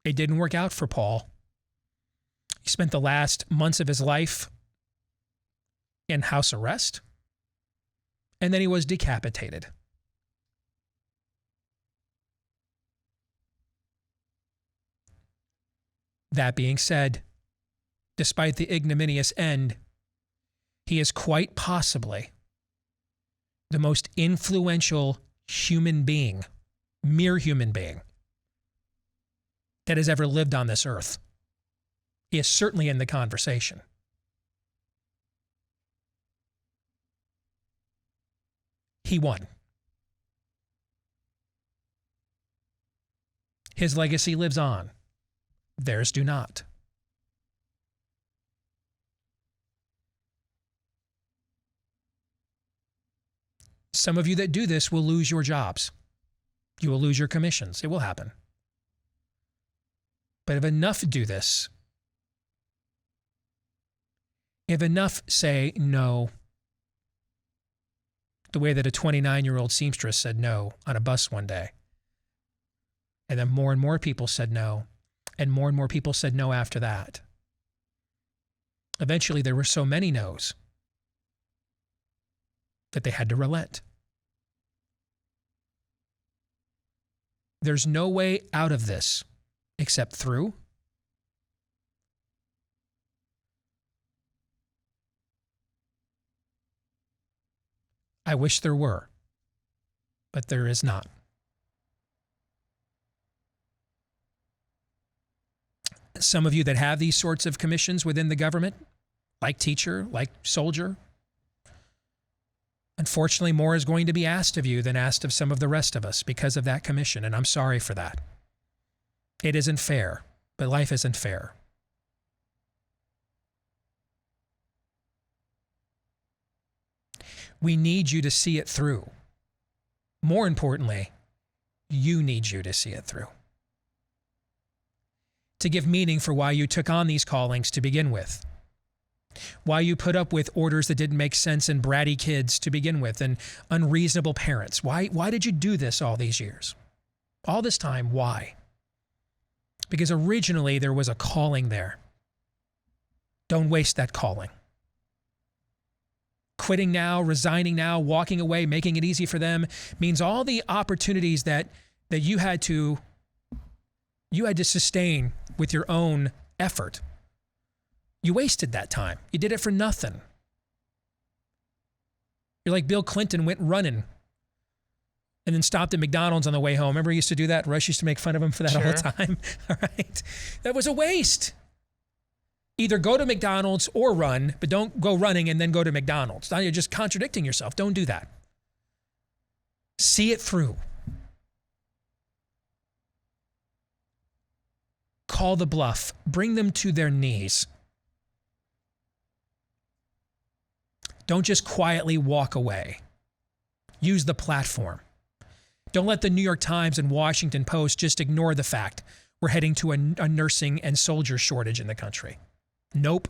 it didn't work out for Paul. He spent the last months of his life in house arrest, and then he was decapitated. That being said, despite the ignominious end, he is quite possibly the most influential human being, mere human being, that has ever lived on this earth. He is certainly in the conversation. He won. His legacy lives on. Theirs do not. Some of you that do this will lose your jobs. You will lose your commissions. It will happen. But if enough do this, if enough say no, the way that a 29-year-old seamstress said no on a bus one day, and then more and more people said no, and more people said no after that. Eventually, there were so many no's that they had to relent. There's no way out of this except through. I wish there were, but there is not. Some of you that have these sorts of commissions within the government, like teacher, like soldier, unfortunately, more is going to be asked of you than asked of some of the rest of us because of that commission, and I'm sorry for that. It isn't fair, but life isn't fair. We need you to see it through. More importantly, you need you to see it through. to give meaning for why you took on these callings to begin with. Why you put up with orders that didn't make sense and bratty kids to begin with and unreasonable parents. Why did you do this all these years? All this time, why? Because originally there was a calling there. Don't waste that calling. Quitting now, resigning now, walking away, making it easy for them means all the opportunities that you had to sustain with your own effort. You wasted that time. You did it for nothing. You're like Bill Clinton went running and then stopped at McDonald's on the way home. Remember he used to do that? Rush used to make fun of him for that all the time. All right. That was a waste. Either go to McDonald's or run, but don't go running and then go to McDonald's. Now you're just contradicting yourself. Don't do that. See it through. Call the bluff. Bring them to their knees. Don't just quietly walk away. Use the platform. Don't let the New York Times and Washington Post just ignore the fact we're heading to a nursing and soldier shortage in the country. Nope.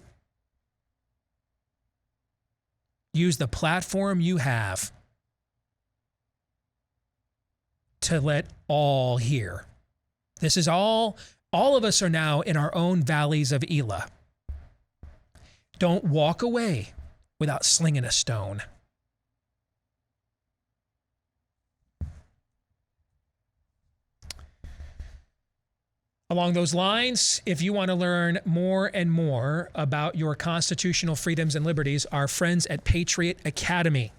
Use the platform you have to let all hear. This is all of us are now in our own valleys of Elah. Don't walk away without slinging a stone. Along those lines, if you want to learn more and more about your constitutional freedoms and liberties, our friends at Patriot Academy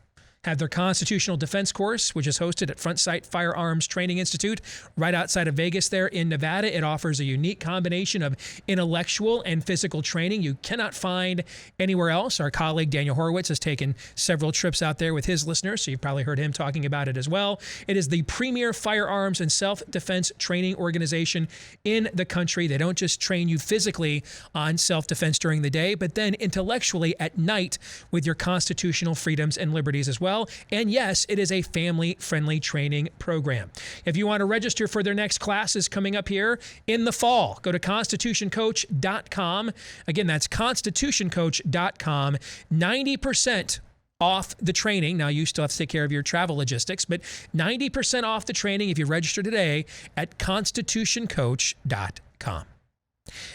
have their constitutional defense course, which is hosted at Front Sight Firearms Training Institute right outside of Vegas there in Nevada. It offers a unique combination of intellectual and physical training you cannot find anywhere else. Our colleague Daniel Horowitz has taken several trips out there with his listeners, so you've probably heard him talking about it as well. It is the premier firearms and self-defense training organization in the country. They don't just train you physically on self-defense during the day, but then intellectually at night with your constitutional freedoms and liberties as well. And yes, it is a family-friendly training program. If you want to register for their next classes coming up here in the fall, go to constitutioncoach.com. Again, that's constitutioncoach.com. 90% off the training. Now, you still have to take care of your travel logistics, but 90% off the training if you register today at constitutioncoach.com.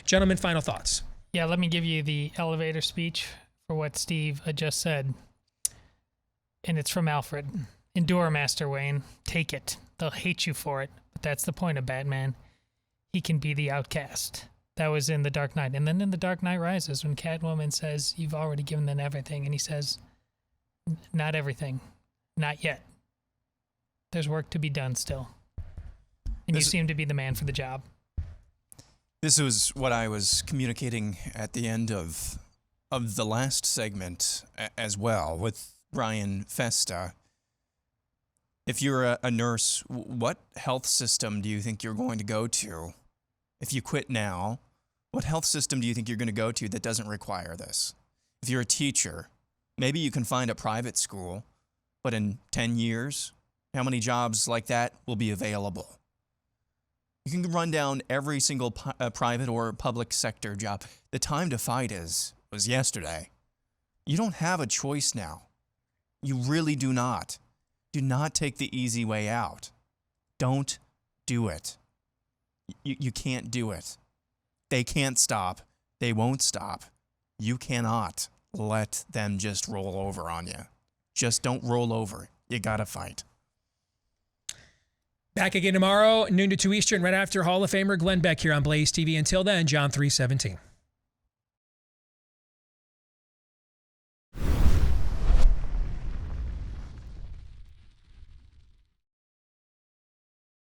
Gentlemen, final thoughts. Yeah, let me give you the elevator speech for what Steve just said. And it's from Alfred. Endure, Master Wayne. Take it. They'll hate you for it. But that's the point of Batman. He can be the outcast. That was in The Dark Knight. And then in The Dark Knight Rises, when Catwoman says, you've already given them everything. And he says, not everything. Not yet. There's work to be done still. And you seem to be the man for the job. This was what I was communicating at the end of the last segment as well with Brian Festa. If you're a nurse, what health system do you think you're going to go to? If you quit now, what health system do you think you're going to go to that doesn't require this? If you're a teacher, maybe you can find a private school, but in 10 years, how many jobs like that will be available? You can run down every single private or public sector job. The time to fight was yesterday. You don't have a choice now. You really do not. Do not take the easy way out. Don't do it. You can't do it. They can't stop. They won't stop. You cannot let them just roll over on you. Just don't roll over. You gotta fight. Back again tomorrow, noon to 2 Eastern, right after Hall of Famer Glenn Beck here on Blaze TV. Until then, John 3:17.